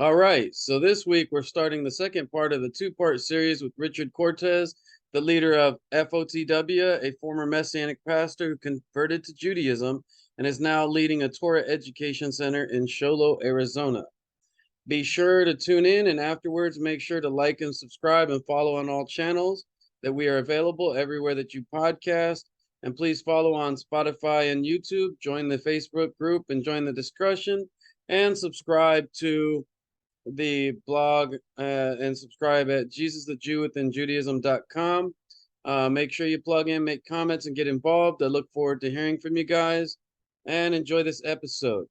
All right, so this week we're starting the second part of the two-part series with Richard Cortez, the leader of FOTW, a former Messianic pastor who converted to Judaism and is now leading a Torah education center in Sholom, Arizona. Be sure to tune in and afterwards make sure to like and subscribe and follow on all channels that we are available everywhere that you podcast. And please follow on Spotify and YouTube, join the Facebook group and join the discussion, and subscribe to the blog and subscribe at JesusTheJewWithinJudaism.com. Make sure you plug in, make comments, and get involved. I look forward to hearing from you guys and enjoy this episode.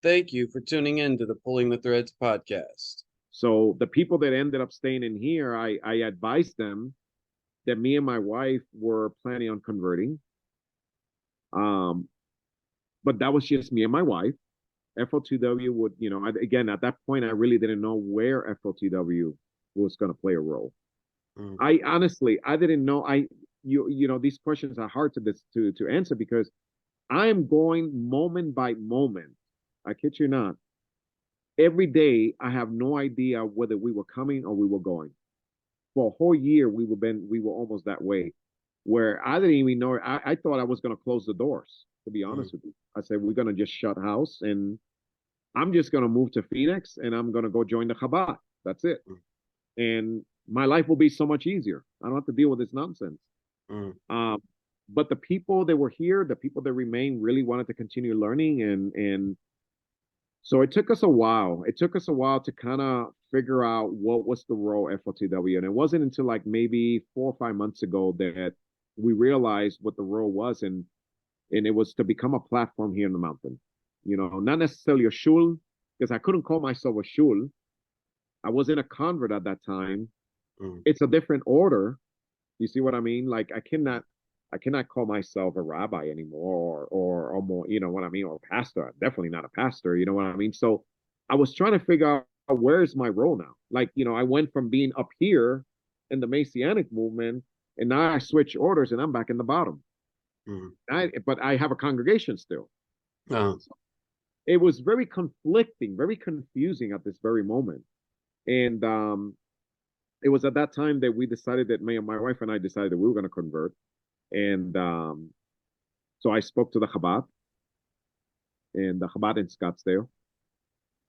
Thank you for tuning in to the Pulling the Threads podcast. So the people that ended up staying in here, I advised them that me and my wife were planning on converting. But that was just me and my wife. FLTW would, again, at that point, I really didn't know where FLTW was going to play a role. I honestly, I didn't know. These questions are hard to answer because I'm going moment by moment. I kid you not. Every day, I have no idea whether we were coming or we were going. For a whole year, we were almost that way, where I didn't even know. I thought I was going to close the doors. To be honest with you, I said we're going to just shut house and I'm just going to move to Phoenix and I'm going to go join the Chabad. That's it. And my life will be so much easier. I don't have to deal with this nonsense. But the people that were here, the people that remained, really wanted to continue learning. And so it took us a while. It took us a while to kind of figure out what was the role of FLTW. And it wasn't until like maybe 4 or 5 months ago that we realized what the role was. And it was to become a platform here in the mountain. Not necessarily a shul, because I couldn't call myself a shul. I wasn't a convert at that time. It's a different order. You see what I mean? Like I cannot call myself a rabbi anymore or more, you know what I mean, or pastor. I'm definitely not a pastor, you know what I mean? So I was trying to figure out where's my role now. Like, I went from being up here in the Messianic movement, and now I switch orders and I'm back in the bottom. But I have a congregation still. So it was very conflicting, very confusing at this very moment. And it was at that time that we decided that my wife and I decided that we were going to convert. And so I spoke to the Chabad in Scottsdale.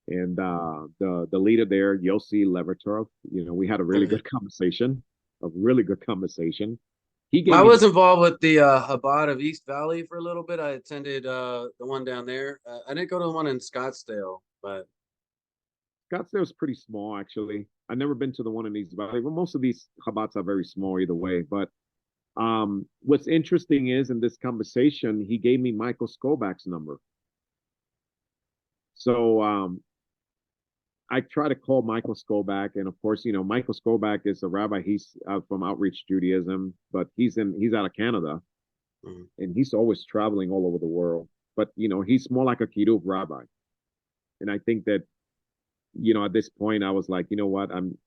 And the leader there, Yossi Levertov, we had a really good conversation, I was involved with the Chabad of East Valley for a little bit. I attended the one down there. I didn't go to the one in Scottsdale, but Scottsdale's pretty small, actually. I've never been to the one in East Valley. Well, most of these Chabads are very small either way. But what's interesting is in this conversation, he gave me Michael Skobach's number. So I try to call Michael Skobach, and of course, Michael Skobach is a rabbi. He's from Outreach Judaism, but he's out of Canada, and he's always traveling all over the world. But he's more like a Kiruv rabbi, and I think that at this point, I was like, you know what, I'm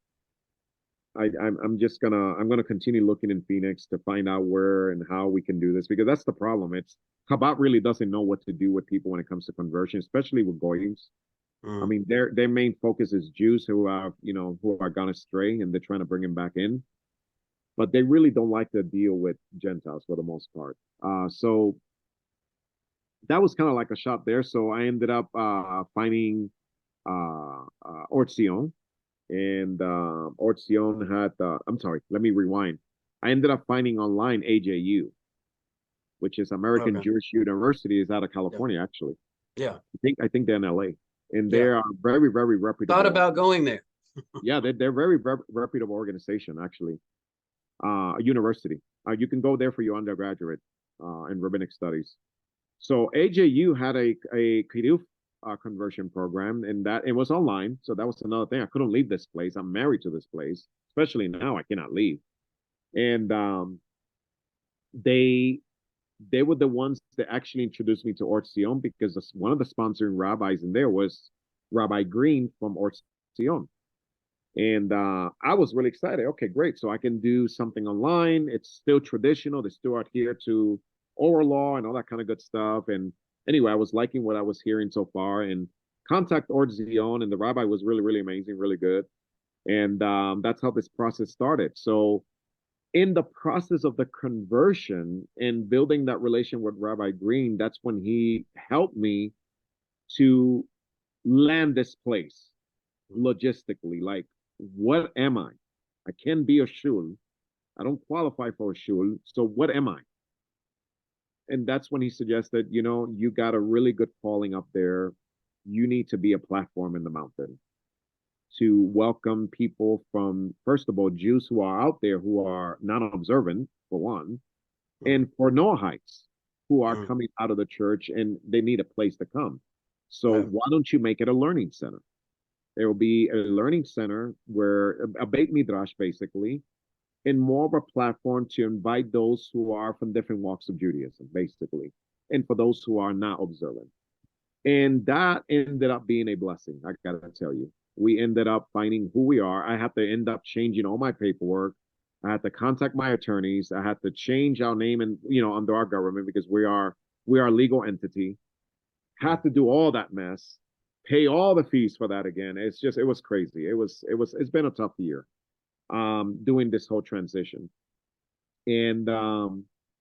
gonna continue looking in Phoenix to find out where and how we can do this, because that's the problem. It's Chabad really doesn't know what to do with people when it comes to conversion, especially with goyim. I mean, their main focus is Jews who are gone astray, and they're trying to bring them back in. But they really don't like to deal with Gentiles for the most part. So that was kind of like a shot there. So I ended up finding Ortzion, and Ortzion had, I'm sorry, let me rewind. I ended up finding online AJU, which is American Jewish University, is out of California, actually. Yeah. I think they're in LA. And they are very, very reputable. Thought about going there. Yeah, they're very reputable organization, actually. A university. You can go there for your undergraduate in rabbinic studies. So AJU had a Kiruv conversion program, and that it was online. So that was another thing. I couldn't leave this place. I'm married to this place, especially now. I cannot leave. And they were the ones that actually introduced me to Ortzion, because one of the sponsoring rabbis in there was Rabbi Green from Ortzion. And I was really excited. Okay, great. So I can do something online. It's still traditional. They still adhere to oral law and all that kind of good stuff. And anyway, I was liking what I was hearing so far. And contact Or Zion, and the rabbi was really, really amazing, really good. And that's how this process started. So in the process of the conversion and building that relation with Rabbi Green, that's when he helped me to land this place logistically. Like, what am I? I can't be a shul. I don't qualify for a shul. So what am I? And that's when he suggested, you got a really good calling up there. You need to be a platform in the mountain to welcome people from, first of all, Jews who are out there who are not observant, for one, and for Noahites who are coming out of the church and they need a place to come. So why don't you make it a learning center? There will be a learning center where a Beit Midrash, basically, and more of a platform to invite those who are from different walks of Judaism, basically, and for those who are not observant. And that ended up being a blessing, I gotta tell you. We ended up finding who we are. I had to end up changing all my paperwork. I had to contact my attorneys. I had to change our name and under our government because we are a legal entity. Had to do all that mess, pay all the fees for that again. It was crazy. It's been a tough year doing this whole transition. And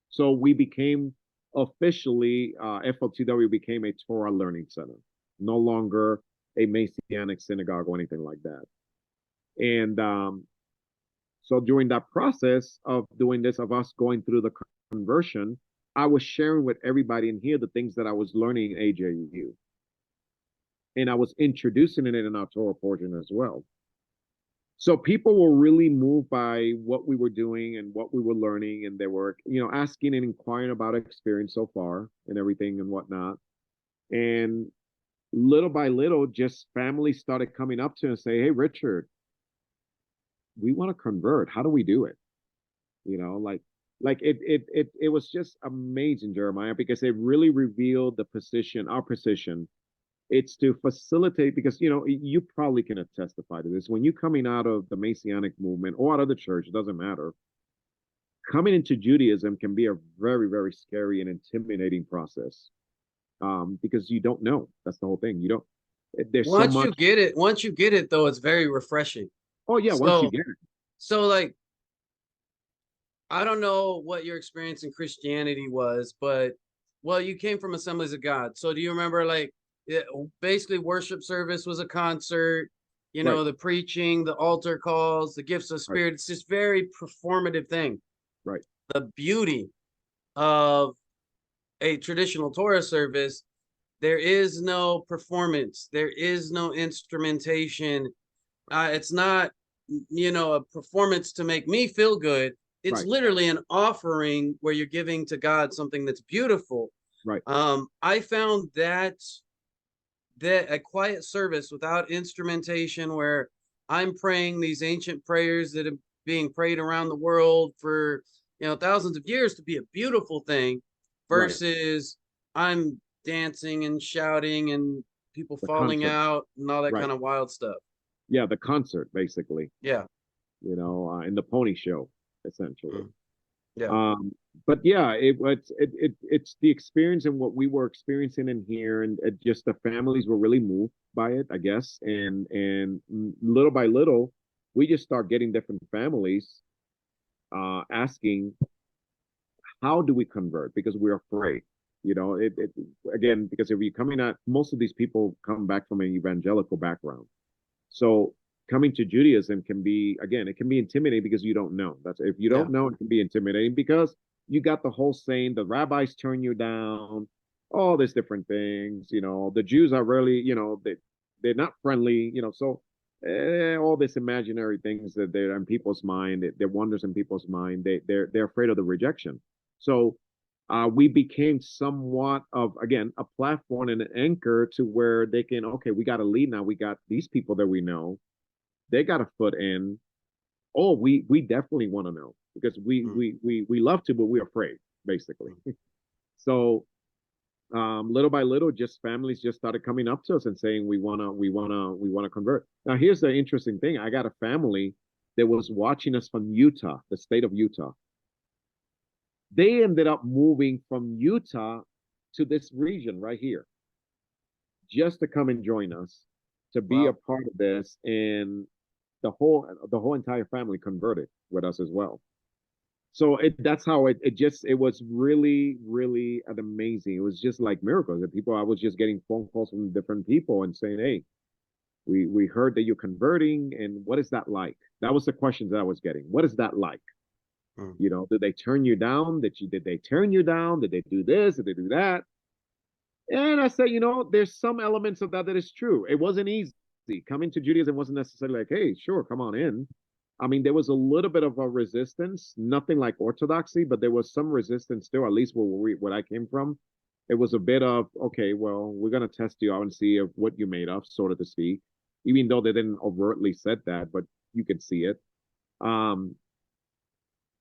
so we became officially, FLTW became a Torah learning center, no longer a Messianic synagogue or anything like that. And so during that process of doing this, of us going through the conversion, I was sharing with everybody in here the things that I was learning in AJU. And I was introducing it in our Torah portion as well. So people were really moved by what we were doing and what we were learning, and they were, asking and inquiring about experience so far and everything and whatnot. And little by little, just families started coming up to and say, "Hey, Richard, we want to convert. How do we do it?" It was just amazing, Jeremiah, because it really revealed our position. It's to facilitate, because you probably can testify to this. When you're coming out of the Messianic movement or out of the church, it doesn't matter. Coming into Judaism can be a very, very scary and intimidating process, because you don't know. That's the whole thing. You don't. There's so much. Once you get it, though, it's very refreshing. Oh yeah, once you get it. So like, I don't know what your experience in Christianity was, but you came from Assemblies of God. So do you remember, like, basically worship service was a concert, the preaching, the altar calls, the gifts of spirit. It's this very performative thing. Right. The beauty of a traditional Torah service, there is no performance. There is no instrumentation. It's not, a performance to make me feel good. It's literally an offering where you're giving to God something that's beautiful. Right. I found that a quiet service without instrumentation, where I'm praying these ancient prayers that are being prayed around the world for thousands of years, to be a beautiful thing, versus I'm dancing and shouting and people falling out and all that kind of wild stuff. Yeah, the concert, basically. Yeah. In the pony show, essentially. Yeah. But yeah, it's the experience and what we were experiencing in here, and just the families were really moved by it, I guess. And little by little, we just start getting different families asking, how do we convert? Because we're afraid. Again, because if you're coming at, most of these people come back from an evangelical background. So coming to Judaism can be, again, it can be intimidating because you don't know. If you don't know, it can be intimidating because you got the whole saying, the rabbis turn you down, all these different things. The Jews are really, they're not friendly, so all this imaginary things that they're in people's mind, they're wonders in people's mind. They're afraid of the rejection. So we became somewhat of, again, a platform and an anchor to where they can, okay, we got a lead now. We got these people that we know. They got a foot in. Oh, we definitely want to know, because we love to, but we're afraid, basically. So little by little, just families just started coming up to us and saying, we wanna convert. Now, here's the interesting thing. I got a family that was watching us from Utah, the state of Utah. They ended up moving from Utah to this region right here. just to come and join us, to be a Wow. part of this, and the whole entire family converted with us as well. So that's how it was really, really an amazing. It was just like miracles. The people, I was just getting phone calls from different people and saying, "Hey, we heard that you're converting, and what is that like?" That was the questions that I was getting. What is that like? Mm. Did they turn you down? Did they turn you down? Did they do this? Did they do that? And I said, there's some elements of that is true. It wasn't easy. Coming to Judaism wasn't necessarily like, hey, sure, come on in. I mean, there was a little bit of a resistance, nothing like orthodoxy, but there was some resistance still, at least where I came from. It was a bit of, okay, well, we're going to test you out and see if what you made of, sort of to speak, even though they didn't overtly said that, but you could see it. Um,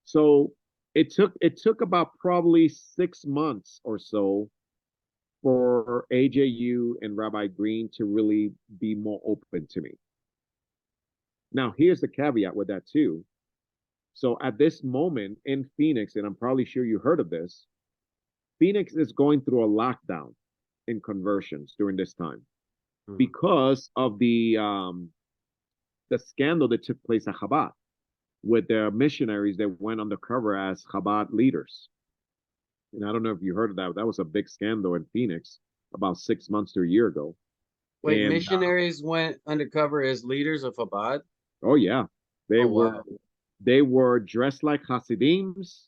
so it took about probably 6 months or so for AJU and Rabbi Green to really be more open to me. Now, here's the caveat with that too. So at this moment in Phoenix, and I'm probably sure you heard of this, Phoenix is going through a lockdown in conversions during this time because of the scandal that took place at Chabad with the missionaries that went undercover as Chabad leaders. And I don't know if you heard of that. That was a big scandal in Phoenix about 6 months to a year ago. Wait, And missionaries went undercover as leaders of Chabad? oh yeah, they Oh, were wow. they were dressed like Hasidims.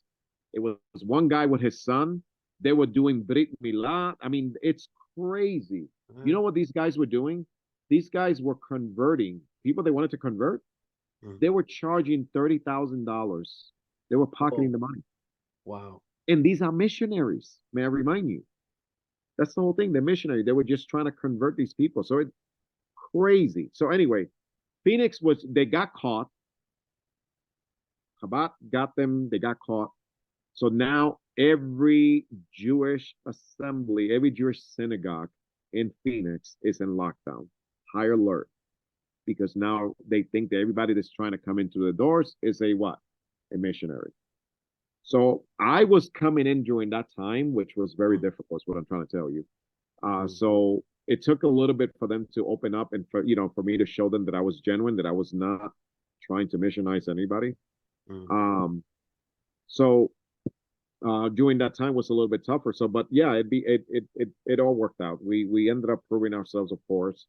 It was one guy with his son. They were doing Brit Milah. I mean, it's crazy. You know what these guys were doing? These guys were converting people they wanted to convert. They were charging $30,000. They were pocketing Oh, the money. wow. And these are missionaries. May I remind you? That's the whole thing. They're missionary. They were just trying to convert these people. So it's crazy. So anyway, they got caught. Chabad got them. They got caught. So now every Jewish assembly, every Jewish synagogue in Phoenix is in lockdown, high alert, because now they think that everybody that's trying to come into the doors is a what? A missionary. So I was coming in during that time, which was very difficult, is what I'm trying to tell you. So it took a little bit for them to open up and for me to show them that I was genuine, that I was not trying to missionize anybody. So during that time was a little bit tougher. So, but yeah, it all worked out. We ended up proving ourselves, of course,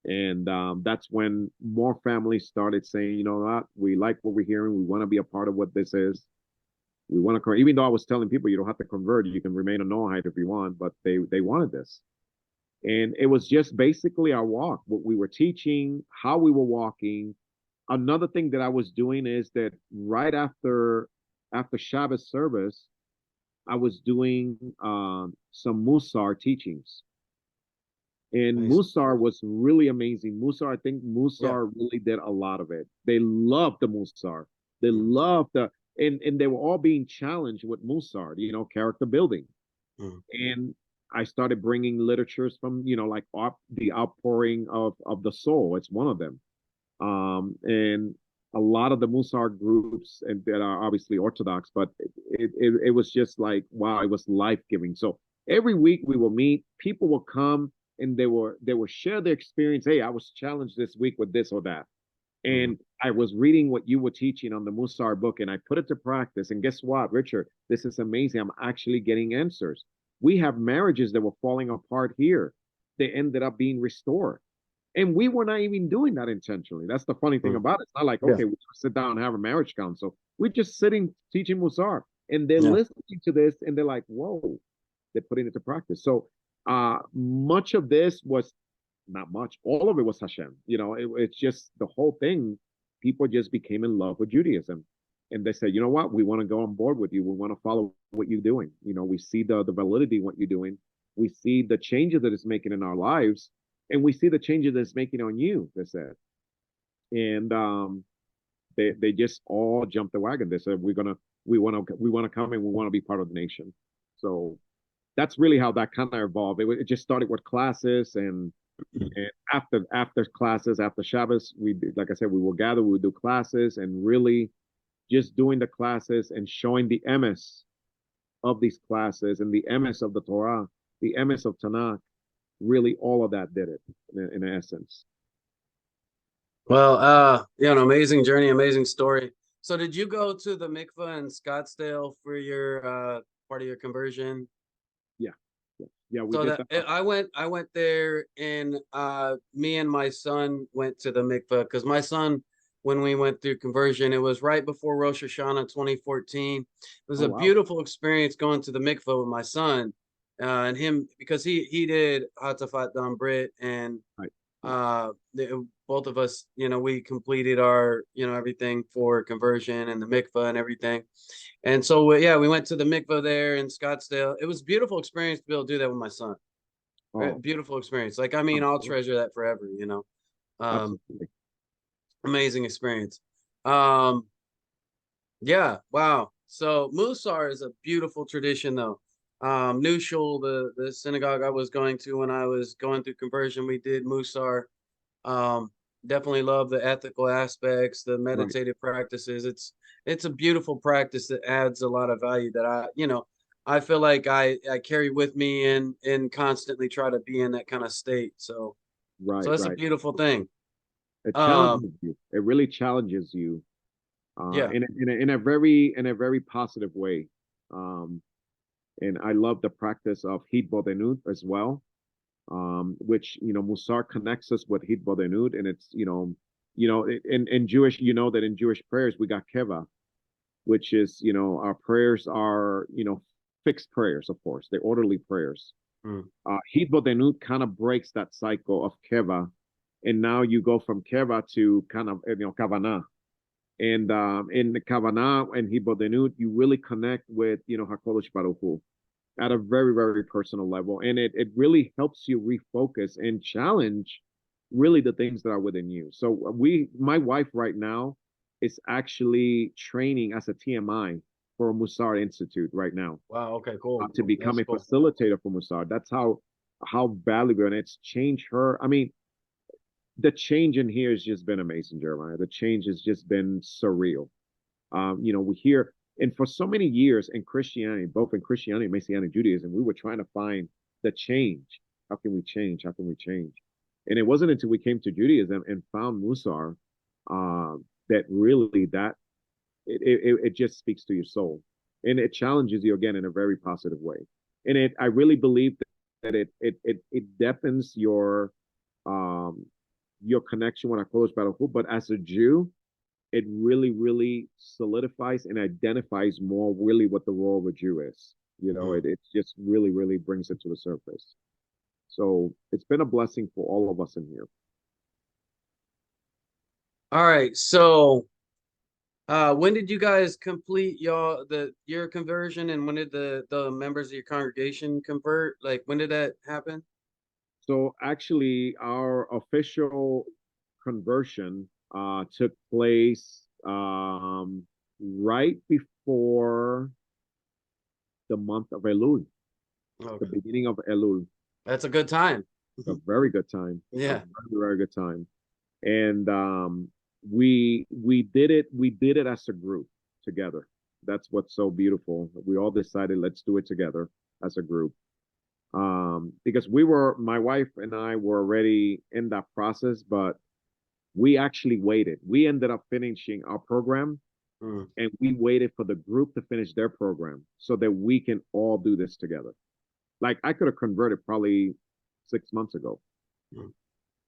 and that's when more families started saying, you know what, we like what we're hearing. We want to be a part of what this is. We want to, even though I was telling people you don't have to convert, you can remain a Noahide if you want, but they wanted this. And it was just basically our walk, what we were teaching, how we were walking. Another thing that I was doing is that right after Shabbos service, I was doing some Musar teachings. And Nice. Musar was really amazing. I think Yeah. Musar really did a lot of it. They loved the Musar. They loved and they were all being challenged with Musar, character building. And I started bringing literatures from, like the outpouring of the soul. It's one of them. And a lot of the Musar groups and that are obviously Orthodox, but it was just like, wow, it was life-giving. So every week we will meet, people will come and they will share their experience. Hey, I was challenged this week with this or that. And I was reading what you were teaching on the Musar book, and I put it to practice. And guess what, Richard? This is amazing. I'm actually getting answers. We have marriages that were falling apart here. They ended up being restored. And we were not even doing that intentionally. That's the funny thing about it. It's not like, Yeah. okay, we sit down and have a marriage council. We're just sitting teaching Musar. And they're Yeah. listening to this and they're like, whoa, they're putting it to practice. So much of this was not much. All of it was Hashem. It's just the whole thing. People just became in love with Judaism. And they said, you know what? We want to go on board with you. We want to follow what you're doing. We see the validity in what you're doing. We see the changes that it's making in our lives. And we see the changes that it's making on you, they said. And they just all jumped the wagon. They said, we want to come and we want to be part of the nation. So that's really how that kind of evolved. It just started with classes and after classes, after Shabbos, like I said, we will gather, we would do classes and really just doing the classes and showing the MS of these classes and the MS of the Torah, the MS of Tanakh, really all of that did it in essence. Well, amazing journey, amazing story. So did you go to the mikveh in Scottsdale for your part of your conversion? Yeah, yeah, we So did that that. I went there, and me and my son went to the mikveh because my son, when we went through conversion, it was right before Rosh Hashanah 2014. It was Oh a wow, beautiful experience going to the mikveh with my son, and him, because he did Hatafat Dam Brit, and right, right, both of us, we completed our, everything for conversion and the mikveh and everything. And so, yeah, we went to the mikveh there in Scottsdale. It was a beautiful experience to be able to do that with my son. oh, Beautiful experience. Like, I mean, I'll absolutely, treasure that forever, Um, absolutely, amazing experience. Um, yeah, wow. So Musar is a beautiful tradition, though. New Shul, the synagogue I was going to when I was going through conversion, we did Musar. Um, definitely love the ethical aspects, the right. meditative practices. It's a beautiful practice that adds a lot of value that I feel like I carry with me and constantly try to be in that kind of state. So Right, that's a right. beautiful thing. It Um, challenges you. It really challenges you, yeah. in a very positive way. Um, and I love the practice of hitbodedut as well, which Musar connects us with hitbodedut, and it's in Jewish, that in Jewish prayers we got keva, which is our prayers are fixed prayers, of course, they're orderly prayers. Mm. Hitbodedut kind of breaks that cycle of keva, and now you go from keva to kind of kavanah. And in the kavanah and hitbodedut, you really connect with Hakadosh Baruch Hu at a very, very personal level, and it really helps you refocus and challenge really the things that are within you. So my wife right now is actually training as a TMI for a Musar Institute right now, Wow. Okay. Cool. to become That's a cool. facilitator for Musar. That's how valuable, and it's changed her. I mean, the change in here has just been amazing, Jeremiah. The change has just been surreal. We hear, and for so many years in Christianity, both in Christianity and Messianic Judaism, we were trying to find the change. How can we change? How can we change? And it wasn't until we came to Judaism and found Musar, that really it just speaks to your soul, and it challenges you again in a very positive way. And I really believe that it deepens um, your connection with Hakadosh Baruch Hu. But as a Jew, it really, really solidifies and identifies more really what the role of a Jew is. Mm. It just really, really brings it to the surface. So it's been a blessing for all of us in here. All right. So, when did you guys complete your conversion, and when did the members of your congregation convert? Like, when did that happen? So actually, our official conversion took place right before the month of Elul, the Okay. beginning of Elul. That's a good time. A very good time, a Yeah. very, very good time. And we did it as a group together. That's what's so beautiful. We all decided let's do it together as a group, because my wife and I were already in that process, but we actually waited. We ended up finishing our program, Mm. and we waited for the group to finish their program so that we can all do this together. Like, I could have converted probably 6 months ago, Mm.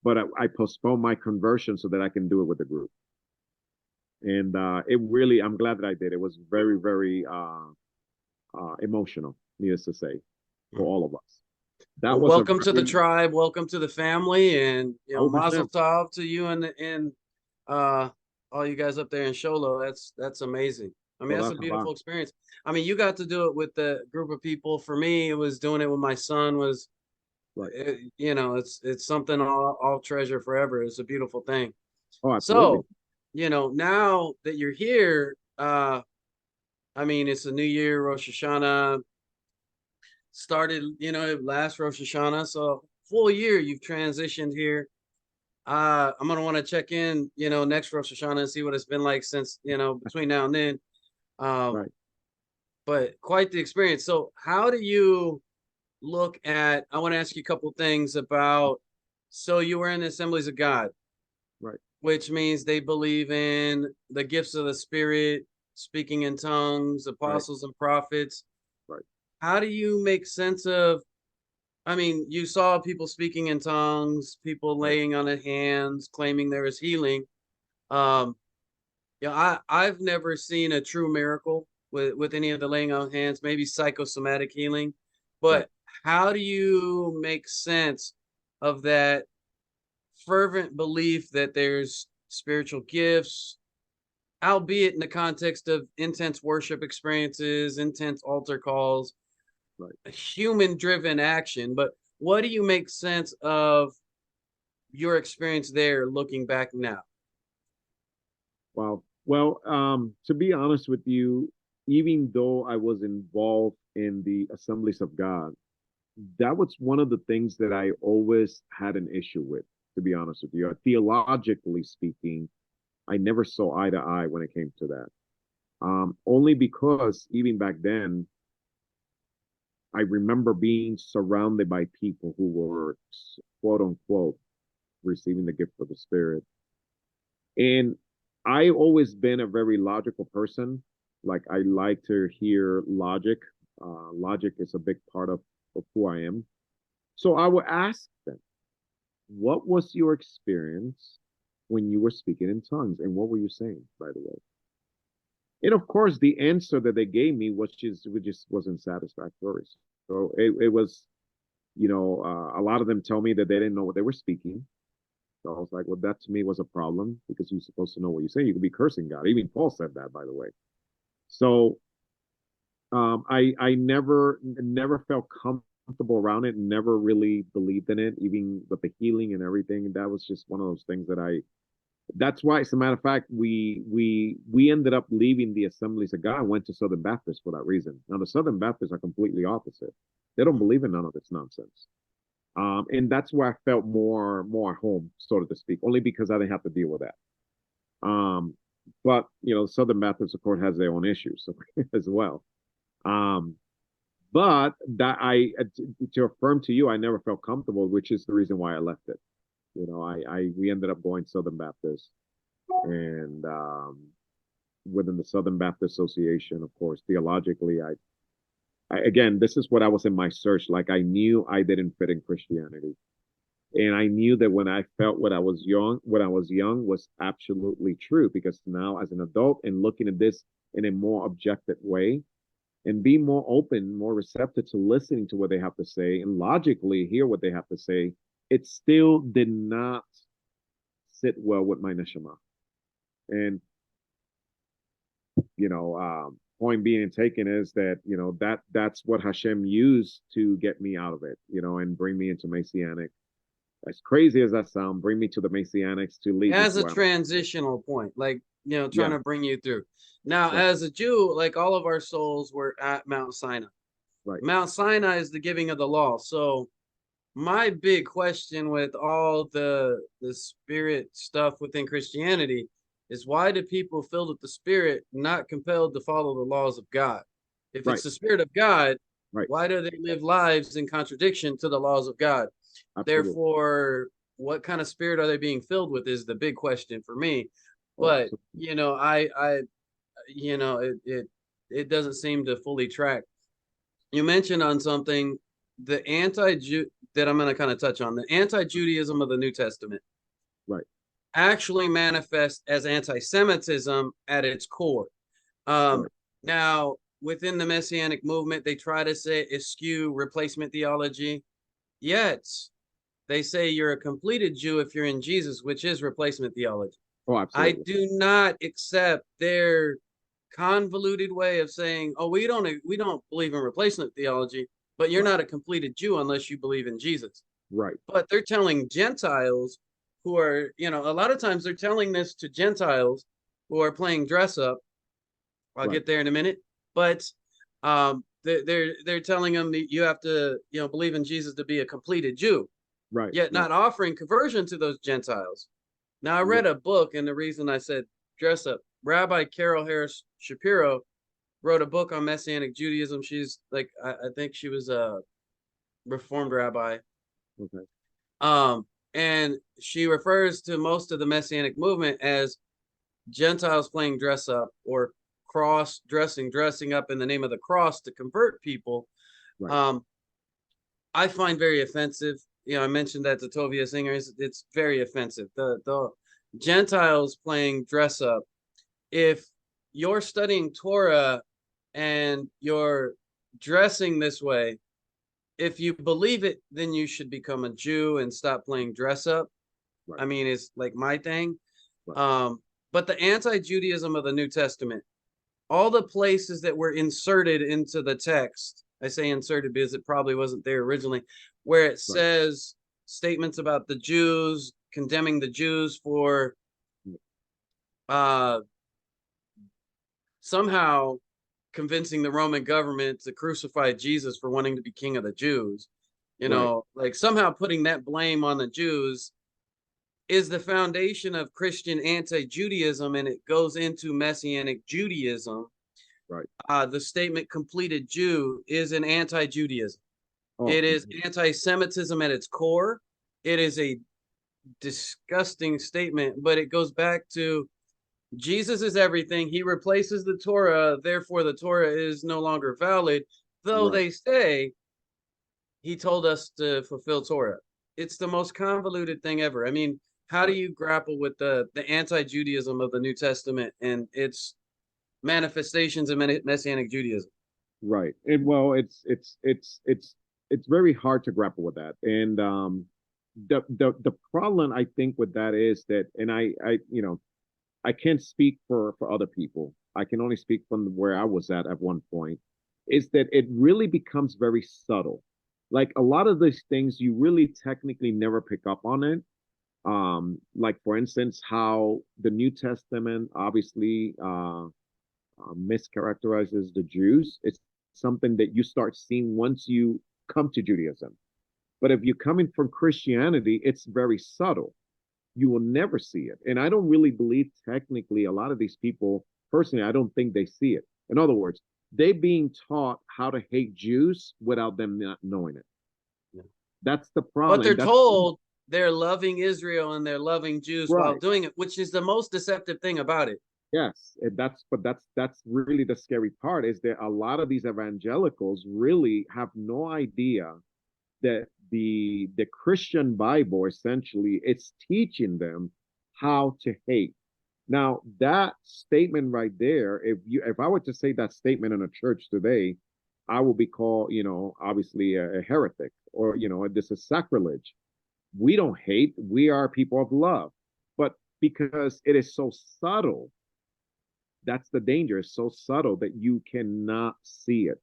but I postponed my conversion so that I can do it with the group. And I'm glad that I did. It was very, very emotional, needless to say, for Mm. all of us. That Well, was a welcome to the very tribe. Welcome to the family, and Mazel 100%. Tov to you and uh all you guys up there in Sholo. That's amazing. I mean, that's a beautiful experience. I mean, you got to do it with the group of people. For me, it was doing it with my son. Right. It's something I'll treasure forever. It's a beautiful thing. Oh, absolutely. So, now that you're here, I mean, it's a new year, Rosh Hashanah started, last Rosh Hashanah. So full year you've transitioned here. I'm gonna want to check in, next Rosh Hashanah and see what it's been like since, between now and then. Um, Right. but quite the experience. So how do you look at, I want to ask you a couple things about, so you were in the Assemblies of God, Right. which means they believe in the gifts of the Spirit, speaking in tongues, Right. apostles and prophets. Right. How do you make sense of, I mean, you saw people speaking in tongues, people Right. laying on of hands, claiming there is healing. Um, I've never seen a true miracle with any of the laying on of hands, maybe psychosomatic healing, Right. but how do you make sense of that fervent belief that there's spiritual gifts, albeit in the context of intense worship experiences, intense altar calls, Right. human driven action? But what do you make sense of your experience there looking back now? Wow. Well, to be honest with you, even though I was involved in the Assemblies of God, that was one of the things that I always had an issue with, to be honest with you. Theologically speaking, I never saw eye to eye when it came to that. Only because even back then, I remember being surrounded by people who were quote unquote receiving the gift of the Spirit. And I always been a very logical person. Like I like to hear logic. Logic is a big part of who I am. So I would ask them, what was your experience when you were speaking in tongues? And what were you saying, by the way? And of course, the answer that they gave me was just wasn't satisfactory. So it was, a lot of them tell me that they didn't know what they were speaking. So I was like, well, that to me was a problem because you're supposed to know what you're saying. You could be cursing God. Even Paul said that, by the way. So I never felt comfortable around it. Never really believed in it, even with the healing and everything. That was just one of those things that I. That's why, as a matter of fact, we ended up leaving the Assemblies of God and went to Southern Baptists for that reason. Now the Southern Baptists are completely opposite. They don't believe in none of this nonsense. And that's where I felt more at home, so to speak, only because I didn't have to deal with that. But Southern Baptists, of course, has their own issues as well. Um, but that to affirm to you, I never felt comfortable, which is the reason why I left it. We ended up going Southern Baptist, and within the Southern Baptist Association, of course, theologically, again, this is what I was in my search. Like I knew I didn't fit in Christianity. And I knew that when I felt when I was young was absolutely true, because now as an adult and looking at this in a more objective way and be more open, more receptive to listening to what they have to say and logically hear what they have to say, it still did not sit well with my neshama. And, point being taken is that, that's what Hashem used to get me out of it, and bring me into Messianic. As crazy as that sounds, bring me to the Messianics to lead me As to a where transitional point, like, trying Yeah, to bring you through. Now, right, as a Jew, like all of our souls were at Mount Sinai. right, Mount Sinai is the giving of the law. So my big question with all the spirit stuff within Christianity is, why do people filled with the Spirit not compelled to follow the laws of God? If right, it's the Spirit of God, right. why do they live lives in contradiction to the laws of God? Absolutely. Therefore, what kind of spirit are they being filled with is the big question for me. Oh, But absolutely. it doesn't seem to fully track. You mentioned on something, the anti-Jew, that I'm going to kind of touch on, the anti-Judaism of the New Testament Right, actually manifests as anti-Semitism at its core. Um, right, Now, within the Messianic movement, they try to say eschew replacement theology, yet they say you're a completed Jew if you're in Jesus, which is replacement theology. oh, I absolutely. do not accept their convoluted way of saying, "Oh, we don't believe in replacement theology, but you're Right, not a completed Jew unless you believe in Jesus." right, But they're telling Gentiles who are, a lot of times they're telling this to Gentiles who are playing dress up. I'll right, get there in a minute, but they're telling them that you have to, believe in Jesus to be a completed Jew, right, yet right, not offering conversion to those Gentiles. Now, I read right, a book, and the reason I said dress up, Rabbi Carol Harris Shapiro wrote a book on Messianic Judaism. She's like, I think she was Reformed rabbi. Okay. And she refers to most of the Messianic movement as Gentiles playing dress up or dressing up in the name of the cross to convert people. Right. I find very offensive. I mentioned that to Tovia Singer. It's very offensive. The Gentiles playing dress up. If you're studying Torah and you're dressing this way, if you believe it, then you should become a Jew and stop playing dress up. Right. I mean, it's like my thing. Right. But the anti-Judaism of the New Testament, all the places that were inserted into the text, I say inserted because it probably wasn't there originally, where it says statements about the Jews, condemning the Jews for somehow convincing the Roman government to crucify Jesus for wanting to be king of the Jews, like somehow putting that blame on the Jews is the foundation of Christian anti-Judaism, and it goes into Messianic Judaism. Right. The statement completed Jew is an anti-Judaism. Oh. It is anti-Semitism at its core. It is a disgusting statement, but it goes back to Jesus is everything. He replaces the Torah, therefore the Torah is no longer valid, though they say he told us to fulfill Torah. It's the most convoluted thing ever. I mean, how do you grapple with the anti-Judaism of the New Testament and its manifestations of Messianic Judaism? Right. And well, it's very hard to grapple with that. And the problem I think with that is that, and I can't speak for other people. I can only speak from where I was at one point, is that it really becomes very subtle. Like a lot of these things, you really technically never pick up on it. Like for instance, how the New Testament obviously mischaracterizes the Jews. It's something that you start seeing once you come to Judaism. But if you're coming from Christianity, it's very subtle. You will never see it. And I don't really believe technically a lot of these people, personally, I don't think they see it. In other words, they're being taught how to hate Jews without them not knowing it. Yeah. That's the problem. But they're told they're loving Israel and they're loving Jews while doing it, which is the most deceptive thing about it. Yes, that's really the scary part, is that a lot of these evangelicals really have no idea that the Christian Bible essentially it's teaching them how to hate. Now that statement right there, if I were to say that statement in a church today, I will be called, obviously a heretic, or this is sacrilege. We don't hate, we are people of love. But because it is so subtle, that's the danger. It's so subtle that you cannot see it.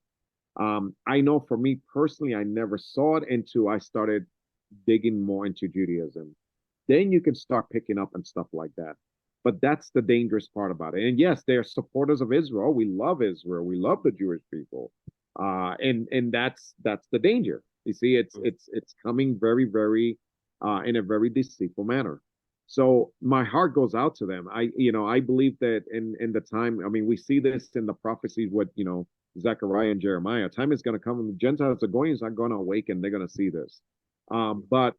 I know for me personally, I never saw it until I started digging more into Judaism. Then you can start picking up and stuff like that. But that's the dangerous part about it. And yes, they're supporters of Israel. We love Israel. We love the Jewish people. And that's the danger. You see, it's coming very, very in a very deceitful manner. So my heart goes out to them. I believe that in the time, I mean, we see this in the prophecies with, Zechariah and Jeremiah. Time is going to come and the Gentiles, the Goyim are going to awaken. They're going to see this. But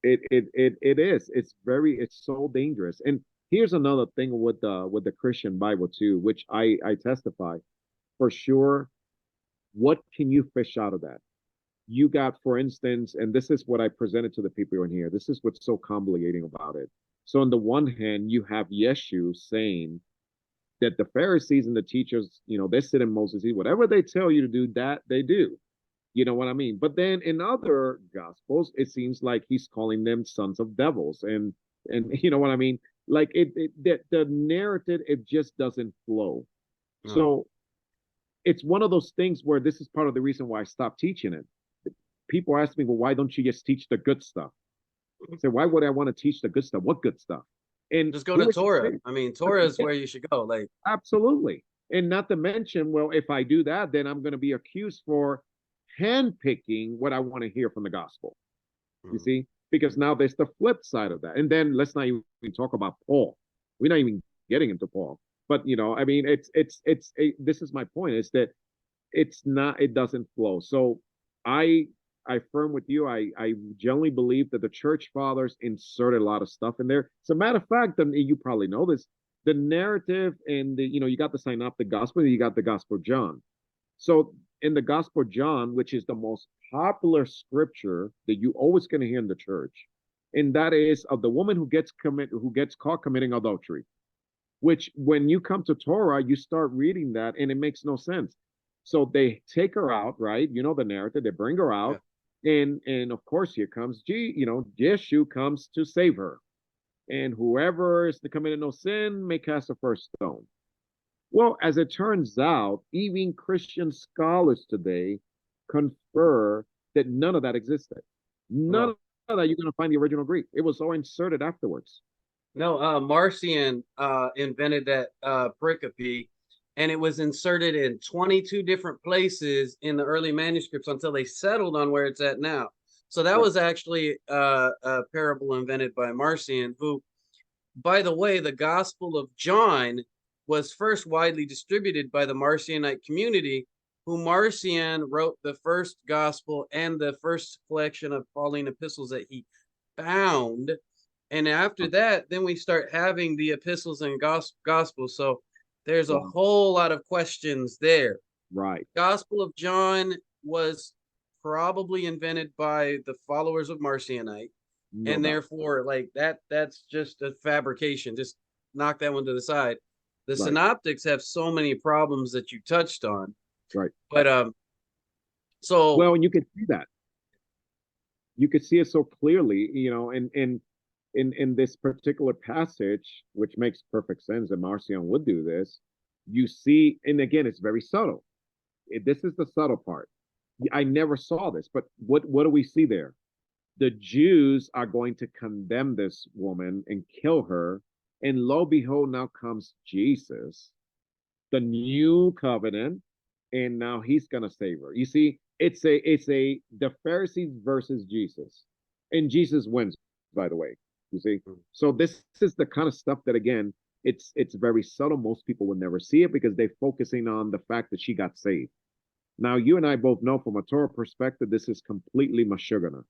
it's so dangerous. And here's another thing with the Christian Bible too, which I testify for sure. What can you fish out of that? You got, for instance, and this is what I presented to the people in here. This is what's so complicating about it. So on the one hand, you have Yeshu saying that the Pharisees and the teachers, they sit in Moses' seat. Whatever they tell you to do, that they do. You know what I mean? But then in other gospels, it seems like he's calling them sons of devils, and you know what I mean? Like the narrative, it just doesn't flow. No. So it's one of those things where this is part of the reason why I stopped teaching it. People ask me, well, why don't you just teach the good stuff? I say, why would I want to teach the good stuff? What good stuff? And just go to Torah. I mean, Torah is where you should go. Like, absolutely. And not to mention, well, if I do that, then I'm going to be accused for handpicking what I want to hear from the gospel. You see, because now there's the flip side of that. And then let's not even talk about Paul. We're not even getting into Paul. But I mean, this is my point, is that it doesn't flow. So I I affirm with you. I generally believe that the church fathers inserted a lot of stuff in there. As a matter of fact, and you probably know this, the narrative and the, you got the synoptic gospel, you got the gospel of John. So in the gospel of John, which is the most popular scripture that you always going to hear in the church, and that is of the woman who gets caught committing adultery, which when you come to Torah, you start reading that and it makes no sense. So they take her out, right? You know the narrative. They bring her out, and of course here comes Yeshu comes to save her, and whoever is committing no sin may cast the first stone. Well, as it turns out, even Christian scholars today confer that none of that existed. None of that you're going to find the original Greek. It was all inserted afterwards. No, Marcion invented that pericope, and it was inserted in 22 different places in the early manuscripts until they settled on where it's at now. So that was actually a parable invented by Marcion, who, by the way, the Gospel of John was first widely distributed by the Marcionite community, who Marcion wrote the first gospel and the first collection of Pauline epistles that he found. And after that, then we start having the epistles and gospels. So there's a whole lot of questions there. Right. Gospel of John was probably invented by the followers of Marcionite. And therefore, like that's just a fabrication. Just knock that one to the side. The synoptics have so many problems that you touched on. Right. But so well, and you could see that. You could see it so clearly, in this particular passage, which makes perfect sense that Marcion would do this. You see, and again, it's very subtle. This is the subtle part. I never saw this, but what do we see there? The Jews are going to condemn this woman and kill her. And lo behold, now comes Jesus, the new covenant, and now he's going to save her. You see, it's the Pharisees versus Jesus, and Jesus wins, by the way. You see, so this is the kind of stuff that, again, it's very subtle. Most people would never see it because they're focusing on the fact that she got saved. Now, you and I both know from a Torah perspective, this is completely mashugana.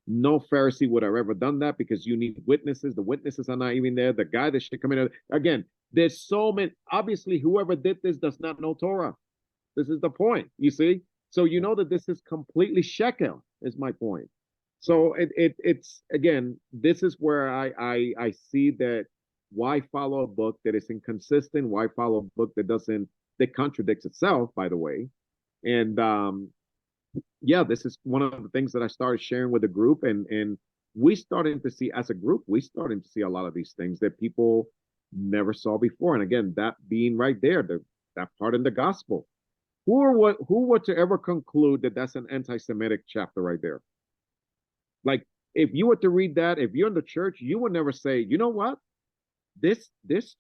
No Pharisee would have ever done that because you need witnesses. The witnesses are not even there. The guy that should come in. Again, there's so many. Obviously, whoever did this does not know Torah. This is the point, you see? So you know that this is completely shekel, is my point. So it's again, this is where I see that why follow a book that is inconsistent? Why follow a book that contradicts itself, by the way? And yeah, this is one of the things that I started sharing with the group, and we starting to see as a group, we starting to see a lot of these things that people never saw before. And again, that being right there, that part in the gospel. Who were to ever conclude that that's an anti-Semitic chapter right there? Like, if you were to read that, if you're in the church, you would never say, you know what? This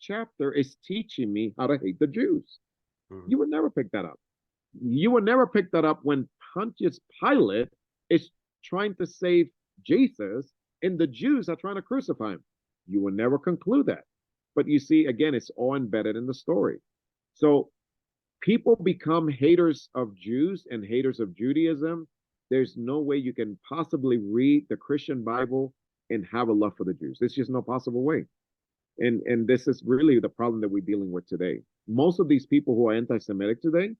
chapter is teaching me how to hate the Jews. You would never pick that up. You would never pick that up when Pontius Pilate is trying to save Jesus and the Jews are trying to crucify him. You will never conclude that. But you see, again, it's all embedded in the story. So people become haters of Jews and haters of Judaism. There's no way you can possibly read the Christian Bible and have a love for the Jews. There's just no possible way. And this is really the problem that we're dealing with today. Most of these people who are anti-Semitic today,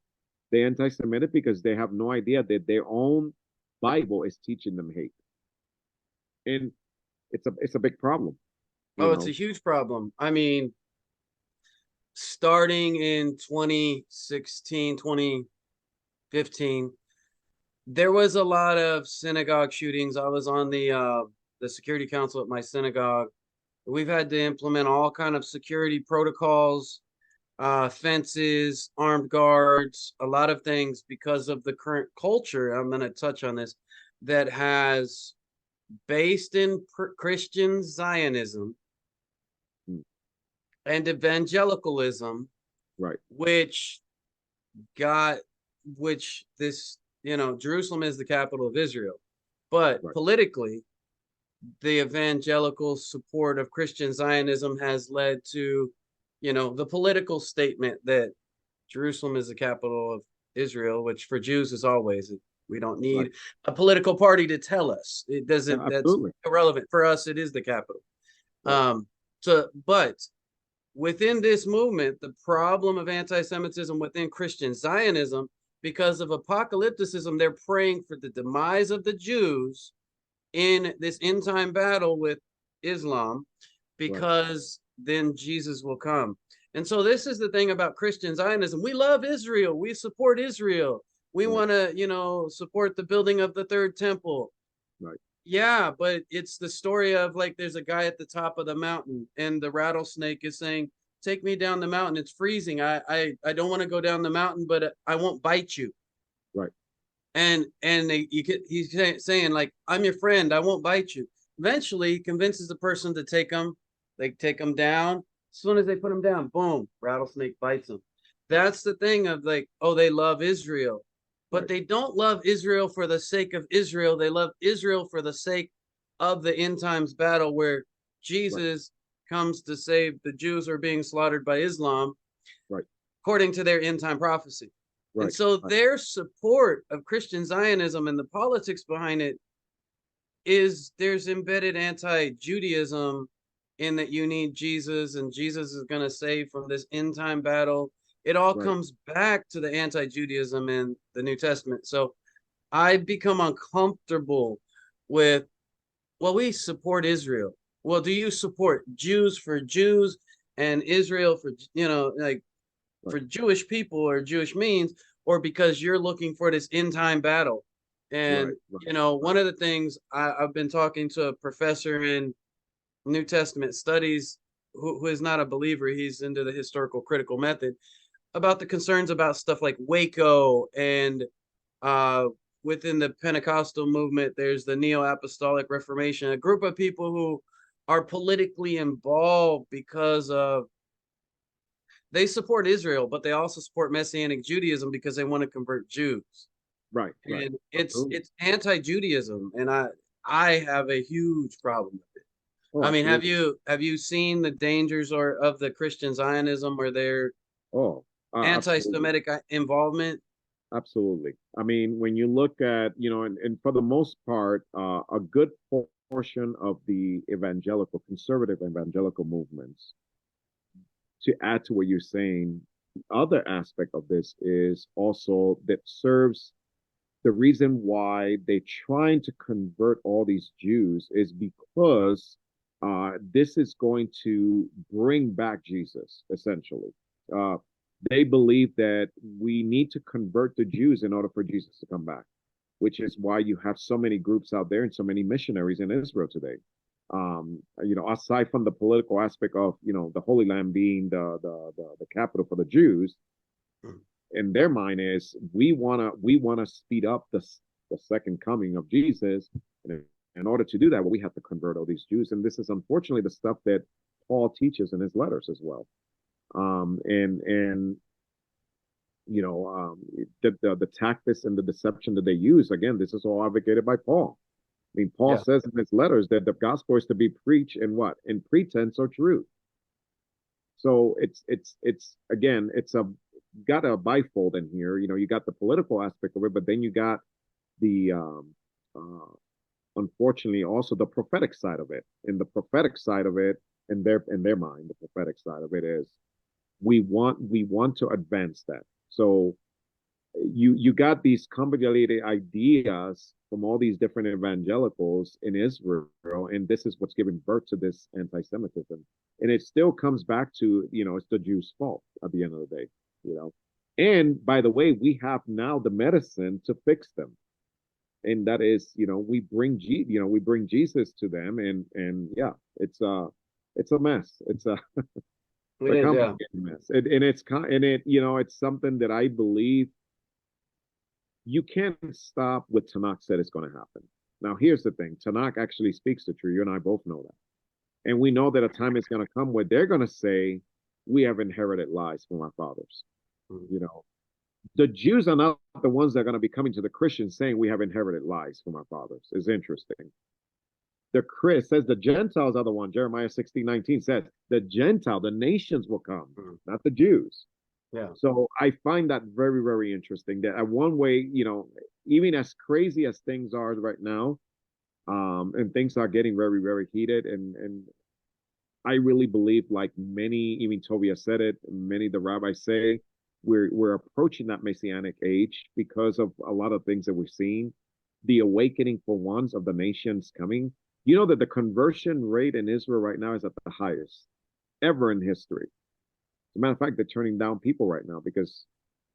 they're anti-Semitic because they have no idea that their own Bible is teaching them hate. And it's a big problem. It's a huge problem. I mean, starting in 2016, 2015, there was a lot of synagogue shootings. I was on the security council at my synagogue. We've had to implement all kind of security protocols, fences, armed guards, a lot of things because of the current culture. I'm going to touch on this, that has based in Christian Zionism and evangelicalism, right? Which this, Jerusalem is the capital of Israel, but politically, the evangelical support of Christian Zionism has led to, the political statement that Jerusalem is the capital of Israel, which for Jews is always We don't need a political party to tell us. It doesn't. Yeah, that's absolutely. irrelevant for us. It is the capital. Right. But within this movement, the problem of anti-Semitism within Christian Zionism, because of apocalypticism, they're praying for the demise of the Jews in this end time battle with Islam, because then Jesus will come. And so this is the thing about Christian Zionism. We love Israel. We support Israel. We want to, support the building of the third temple. Right. Yeah, but it's the story of like there's a guy at the top of the mountain and the rattlesnake is saying, "Take me down the mountain. It's freezing. I don't want to go down the mountain, but I won't bite you." Right. And he's saying like, "I'm your friend. I won't bite you." Eventually, he convinces the person to take him. They take him down. As soon as they put him down, boom, rattlesnake bites him. That's the thing of like, oh, they love Israel. But they don't love Israel for the sake of Israel. They love Israel for the sake of the end times battle where Jesus comes to save the Jews who are being slaughtered by Islam, according to their end time prophecy. And so their support of Christian Zionism and the politics behind it is there's embedded anti-Judaism in that you need Jesus and Jesus is going to save from this end time battle. It all comes back to the anti-Judaism in the New Testament. So I become uncomfortable with, well, we support Israel. Well, do you support Jews for Jews and Israel for, for Jewish people or Jewish means, or because you're looking for this end time battle? And, one of the things I've been talking to a professor in New Testament studies who is not a believer, he's into the historical critical method, about the concerns about stuff like Waco and within the Pentecostal movement, there's the Neo-Apostolic Reformation, a group of people who are politically involved because of they support Israel, but they also support Messianic Judaism because they want to convert Jews. Right. And it's anti-Judaism, and I have a huge problem with it. I mean, have you seen the dangers of the Christian Zionism or their anti-Semitic involvement? Absolutely. I mean, when you look at, and for the most part, a good portion of the conservative evangelical movements, to add to what you're saying, the other aspect of this is also that serves the reason why they're trying to convert all these Jews is because this is going to bring back Jesus, essentially. They believe that we need to convert the Jews in order for Jesus to come back, which is why you have so many groups out there and so many missionaries in Israel today. Aside from the political aspect of, the Holy Land being the capital for the Jews, in their mind is we wanna speed up the second coming of Jesus, and in order to do that, we have to convert all these Jews, and this is unfortunately the stuff that Paul teaches in his letters as well. The tactics and the deception that they use, again, this is all advocated by Paul. I mean, Paul says in his letters that the gospel is to be preached in what? In pretense or truth. So it's again, it's got a bifold in here. You got the political aspect of it, but then you got the unfortunately also the prophetic side of it. And the prophetic side of it, in their mind, the prophetic side of it is we want to advance that. So you got these convoluted ideas from all these different evangelicals in Israel, and this is what's giving birth to this anti-Semitism. And it still comes back to, it's the Jews' fault at the end of the day, And by the way, we have now the medicine to fix them. And that is, we bring Jesus to them, and yeah, it's a mess. It's a complicated mess. It's something that I believe you can't stop what Tanakh said is going to happen. Now, here's the thing. Tanakh actually speaks the truth. You and I both know that. And we know that a time is going to come where they're going to say, we have inherited lies from our fathers. The Jews are not the ones that are going to be coming to the Christians saying we have inherited lies from our fathers. It's interesting. It says the Gentiles are the one. Jeremiah 16:19 says the nations will come, not the Jews. Yeah. So I find that very, very interesting. That one way, even as crazy as things are right now, and things are getting very, very heated, and I really believe, like many, even Tovia said it, many of the rabbis say, we're approaching that messianic age because of a lot of things that we've seen. The awakening for once of the nations coming. You know that the conversion rate in Israel right now is at the highest ever in history. As a matter of fact, they're turning down people right now because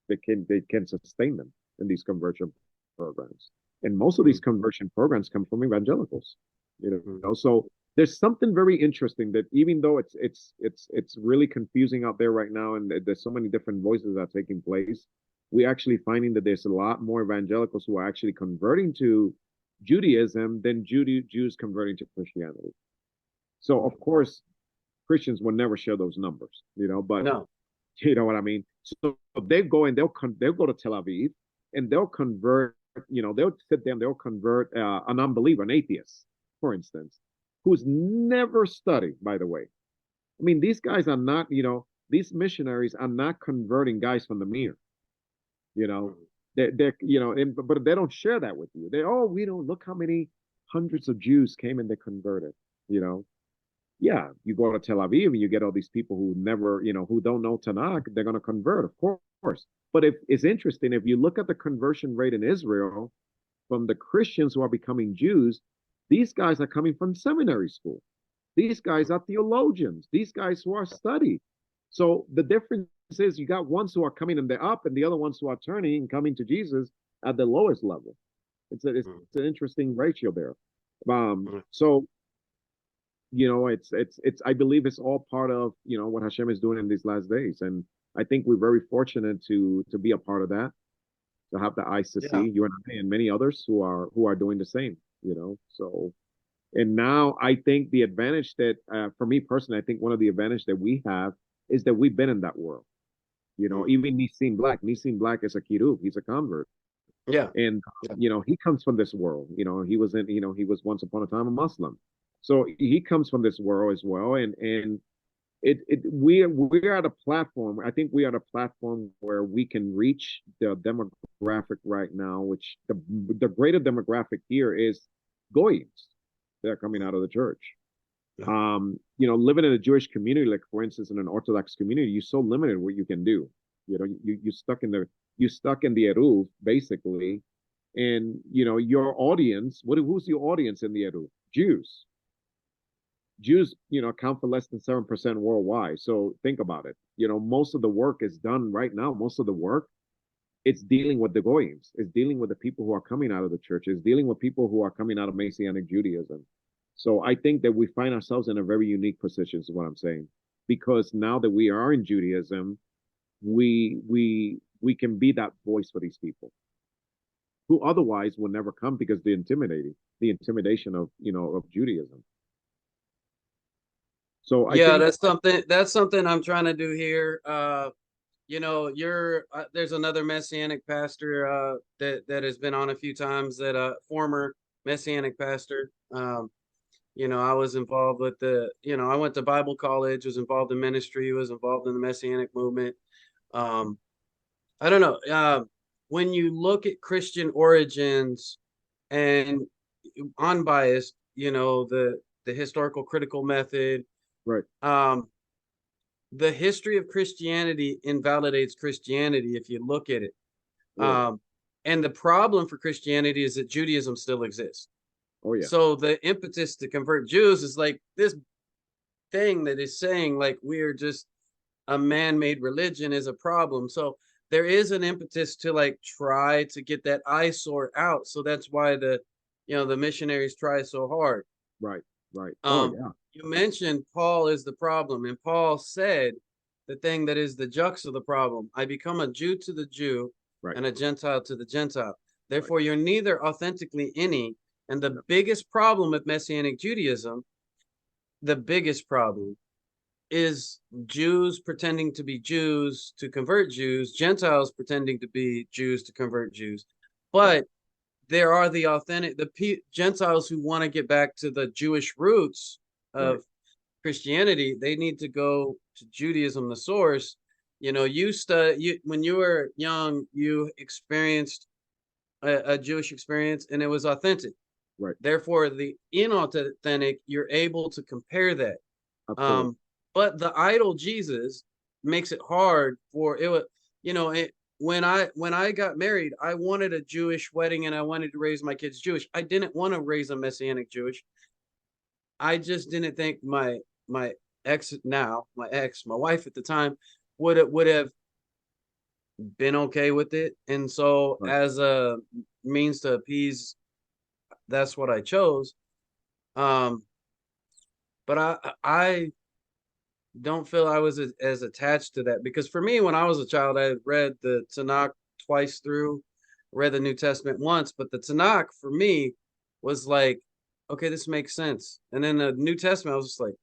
they can sustain them in these conversion programs. And most of these conversion programs come from evangelicals. So there's something very interesting that even though it's really confusing out there right now, and there's so many different voices that are taking place, we actually finding that there's a lot more evangelicals who are actually converting to Judaism than Jews converting to Christianity. So of course, Christians will never share those numbers, but No. you know what I mean? So they go and they'll go to Tel Aviv and they'll convert, they'll sit there and they'll convert an unbeliever, an atheist, for instance, who's never studied, by the way. I mean, these guys are not, these missionaries are not converting guys from the mirror, you know. But they don't share that with you. We don't look how many hundreds of Jews came and they converted, you know. Yeah, you go to Tel Aviv and you get all these people who never, who don't know Tanakh, they're going to convert, of course. But it's interesting, if you look at the conversion rate in Israel from the Christians who are becoming Jews, these guys are coming from seminary school. These guys are theologians. These guys who are studied. So the difference is you got ones who are coming and they're up, and the other ones who are turning and coming to Jesus at the lowest level. It's an interesting ratio there. So it's I believe it's all part of what Hashem is doing in these last days, and I think we're very fortunate to be a part of that, to have the eyes to see, you and I and many others who are doing the same. So, and now I think the advantage that for me personally, I think one of the advantage that we have is that we've been in that world. Even Nissim Black is a kirub, he's a convert. Yeah. And he comes from this world. He was once upon a time a Muslim. So he comes from this world as well, and we're at a platform. I think we are at a platform where we can reach the demographic right now, which the greater demographic here is goyim that are coming out of the church. Yeah. Living in a Jewish community, like for instance in an Orthodox community, you're so limited what you can do. You're stuck in the eruv basically, and your audience. Who's your audience in the eruv? Jews, account for less than 7% worldwide. So think about it. Most of the work is done right now. Most of the work, it's dealing with the goyims. It's dealing with the people who are coming out of the church. It's dealing with people who are coming out of Messianic Judaism. So I think that we find ourselves in a very unique position, is what I'm saying. Because now that we are in Judaism, we can be that voice for these people who otherwise will never come because the intimidation of Judaism. So I think that's something I'm trying to do here. There's another Messianic pastor that has been on a few times, that former Messianic pastor. I was involved with I went to Bible college, was involved in ministry, was involved in the Messianic movement. I don't know. When you look at Christian origins and unbiased, the historical critical method, right. The history of Christianity invalidates Christianity if you look at it. Yeah. And the problem for Christianity is that Judaism still exists. Oh yeah. So the impetus to convert Jews is like this thing that is saying like we're just a man-made religion is a problem. So there is an impetus to like try to get that eyesore out. So that's why the missionaries try so hard. Right. Yeah. You mentioned Paul is the problem, and Paul said the thing that is the jux of the problem. I become a Jew to the Jew, right, and a Gentile to the Gentile. Therefore, right, you're neither authentically any. And the biggest problem with Messianic Judaism, the biggest problem, is Jews pretending to be Jews to convert Jews, Gentiles pretending to be Jews to convert Jews. But there are the authentic, Gentiles who want to get back to the Jewish roots of Christianity. They need to go to Judaism, the source, you know, when you were young, you experienced a Jewish experience, and it was authentic. Right. Therefore, the inauthentic, you're able to compare that. Absolutely. But the idol Jesus makes it hard for it. You know, when I got married, I wanted a Jewish wedding and I wanted to raise my kids Jewish. I didn't want to raise a Messianic Jewish. I just didn't think my ex now, my wife at the time would have been okay with it. And so Right. as a means to appease, that's what I chose. Um, but I don't feel I was as attached to that, because for me, when I was a child, I had read the Tanakh twice through, read the New Testament once, but the Tanakh for me was like, okay, this makes sense. And then the New Testament, I was just like,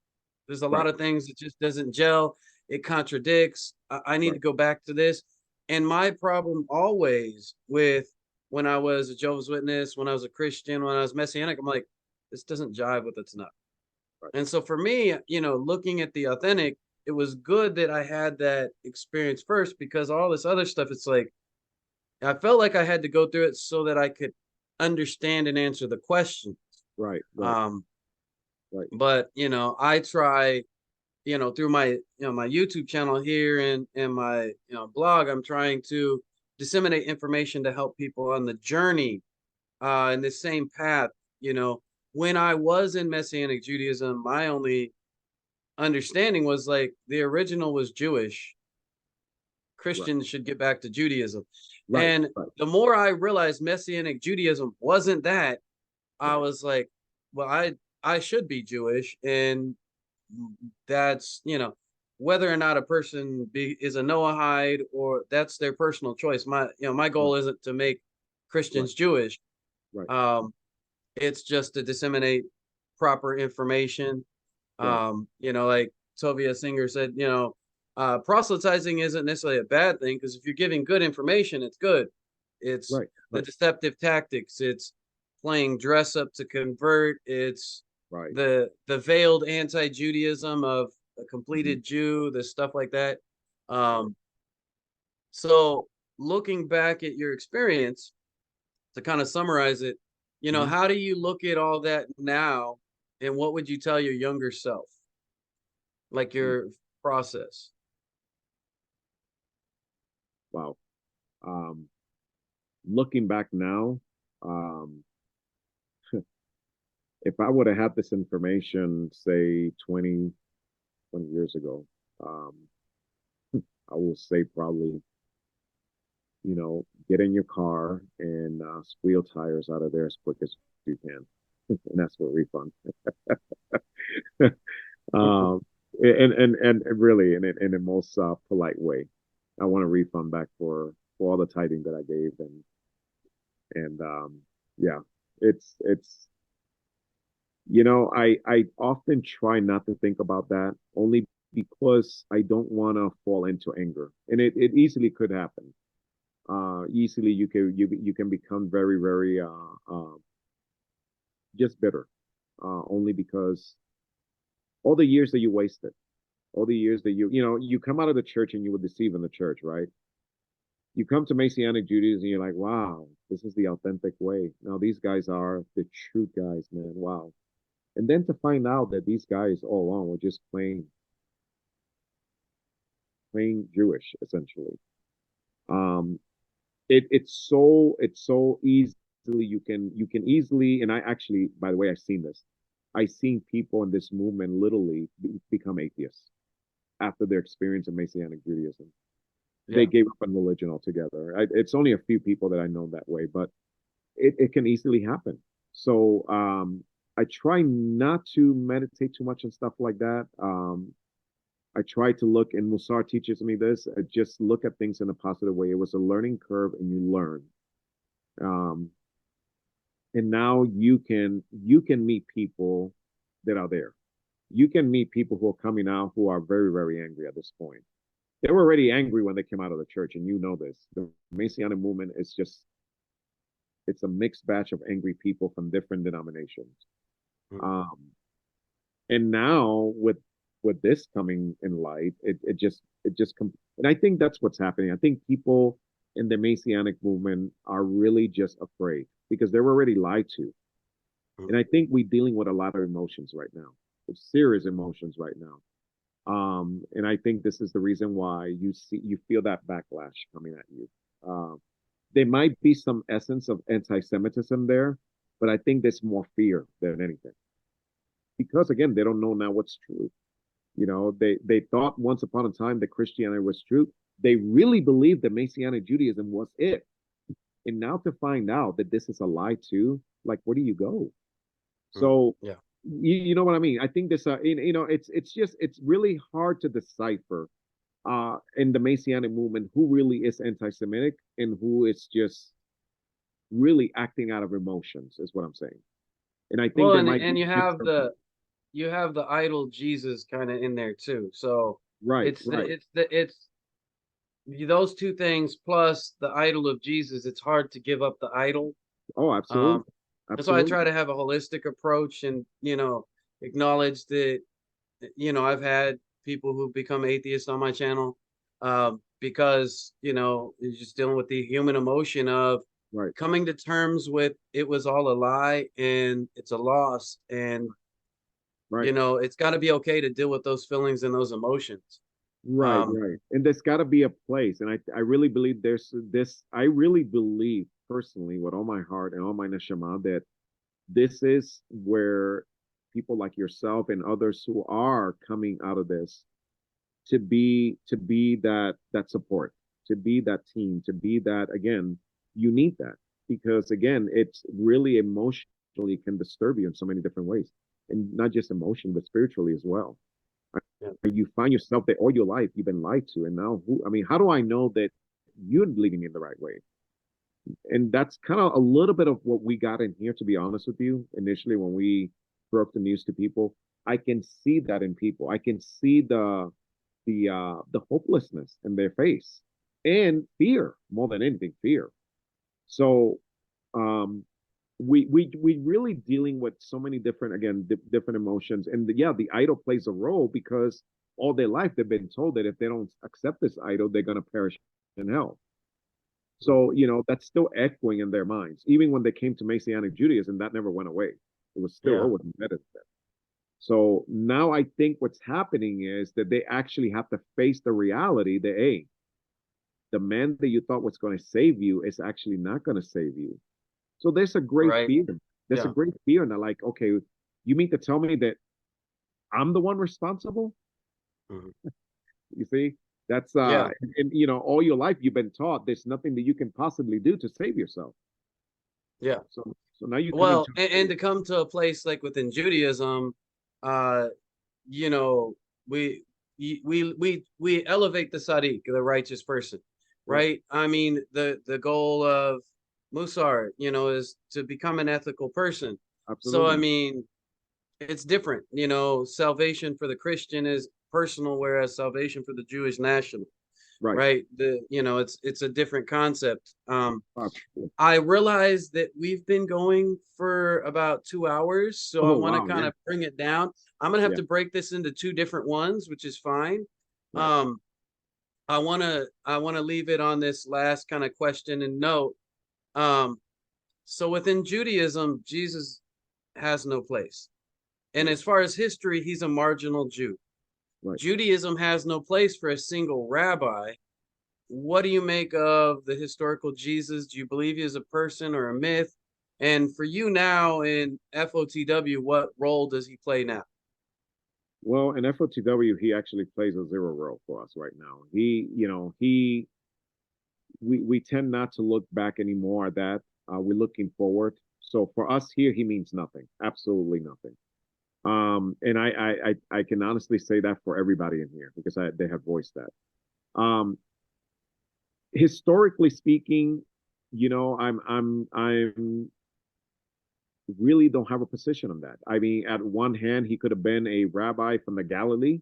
there's a Right. lot of things that just doesn't gel. It contradicts. I need to go back to this. And my problem always with when I was a Jehovah's Witness, when I was a Christian, when I was Messianic, I'm like, this doesn't jive with the Tanakh. Right. And so for me, you know, looking at the authentic, it was good that I had that experience first, because all this other stuff, it's like, I felt like I had to go through it so that I could understand and answer the question. Right. Right. Right. But you know, I try, you know, through my, my YouTube channel here and my, blog, I'm trying to disseminate information to help people on the journey, in the same path. You know, when I was in Messianic Judaism, my only understanding was like the original was Jewish. Right. Christians should get back to Judaism. Right. And Right. the more I realized Messianic Judaism wasn't that, I Right. was like, well, I should be Jewish, and that's, whether or not a person is a Noahide, or that's their personal choice. My Right. goal isn't to make Right. Christians Jewish. Right. Um, it's just to disseminate proper information. Right. Like Tovia Singer said, proselytizing isn't necessarily a bad thing, because if you're giving good information, it's good. It's Right. the Right. deceptive tactics. It's playing dress up to convert. It's Right. the veiled anti-Judaism of a Mhm. completed Jew, the stuff like that. Right. So looking back at your experience, to kind of summarize it, Mhm. how do you look at all that now, and what would you tell your younger self, like Mm. your process? Wow. Um, Looking back now, um, if I would have had this information, say 20 years ago, um, I will say probably, get in your car and squeal tires out of there as quick as you can. And that's for a refund. Um, and really in the most polite way. I want a refund back for all the tithing that I gave, and yeah, it's I often try not to think about that, only because I don't want to fall into anger, and it easily could happen. Easily you can become very very just bitter, only because all the years that you wasted, all the years that you come out of the church and you were deceived in the church, right? You come to Messianic Judaism and you're like, wow, this is the authentic way. Now these guys are the true guys, man. Wow. And then to find out that these guys all along were just plain Jewish, essentially. Um, it's so easily you can easily, and I actually, by the way, I've seen this. I've seen people in this movement literally become atheists after their experience in Messianic Judaism. They Yeah. gave up on religion altogether. It's only a few people that I know that way, but it can easily happen. So I try not to meditate too much on stuff like that. I try to look, and Musar teaches me this. Just look at things in a positive way. It was a learning curve, and you learn. Um, and now you can meet people that are there. You can meet people who are coming out who are very very angry at this point. They were already angry when they came out of the church, and you know this. The Messianic movement is just it's a mixed batch of angry people from different denominations. Mm. Um, and now with with this coming in light, and I think that's what's happening. I think people in the Messianic movement are really just afraid because they were already lied to. And I think we're dealing with a lot of emotions right now, with serious emotions right now. And I think this is the reason why you feel that backlash coming at you. There might be some essence of anti-Semitism there, but I think there's more fear than anything. Because again, they don't know now what's true. They thought once upon a time that Christianity was true. They really believed that Messianic Judaism was it. And now to find out that this is a lie too, like where do you go? So Yeah. you know what I mean? I think this it's really hard to decipher in the Messianic movement who really is anti-Semitic and who is just really acting out of emotions, is what I'm saying. And I think Well, there and might and be you have the idol Jesus kind of in there too. So right, it's right. it's those two things plus the idol of Jesus. It's hard to give up the idol. Oh, Um, absolutely. and so I try Absolutely. to have a holistic approach and acknowledge that I've had people who become atheists on my channel because it's just dealing with the human emotion of Right, coming to terms with it was all a lie and it's a loss, and right. it's got to be okay to deal with those feelings and those emotions. Right, um right. And there's got to be a place. And I really believe there's this, I really believe personally with all my heart and all my neshama that this is where people like yourself and others who are coming out of this to be that support, to be that team, to be that again, you need that because again, it's really emotionally can disturb you in so many different ways. And not just emotion, but spiritually as well. yeah, You find yourself that all your life you've been lied to, and now I mean, how do I know that you're leading in the right way? And that's kind of a little bit of what we got in here, to be honest with you. Initially, when we broke the news to people, I can see that in people. I can see the hopelessness in their face and fear more than anything, fear. So um, we really dealing with so many different different emotions, and yeah, the idol plays a role because all their life they've been told that if they don't accept this idol, they're going to perish in hell. So that's still echoing in their minds. Even when they came to Messianic Judaism, that never went away. It was still yeah, always embedded there. So now I think what's happening is that they actually have to face the reality that, hey, the man that you thought was going to save you is actually not going to save you. So there's a great right, fear. There's a yeah, great fear now, like, okay, you mean to tell me that I'm the one responsible? mhm, You see, that's yeah. and all your life you've been taught there's nothing that you can possibly do to save yourself. Yeah. So now you come Well, into and to come to a place like within Judaism, uh, you know, we we elevate the Sadiq, the righteous person, right, right? I mean, the goal of Musar, is to become an ethical person. So I absolutely, mean, it's different. Salvation for the Christian is personal, whereas salvation for the Jewish national, right, right? It's a different concept. absolutely. I realize that we've been going for about 2 hours, so I Oh want to wow, kind yeah, of bring it down. I'm gonna have yeah, to break this into two different ones, which is fine. right. Um, I wanna leave it on this last kind of question and note. Um, so within Judaism, Jesus has no place, and Right, as far as history, he's a marginal Jew. right. Judaism has no place for a single rabbi. What do you make of the historical Jesus? Do you believe he is a person or a myth? And for you now in FOTW, what role does he play now? Well, in FOTW, he actually plays a zero role for us right now. We tend not to look back anymore at that. We're looking forward. So for us here, he means nothing, absolutely nothing. And I can honestly say that for everybody in here because they have voiced that. Historically speaking, I'm really don't have a position on that. I mean, at one hand, he could have been a rabbi from the Galilee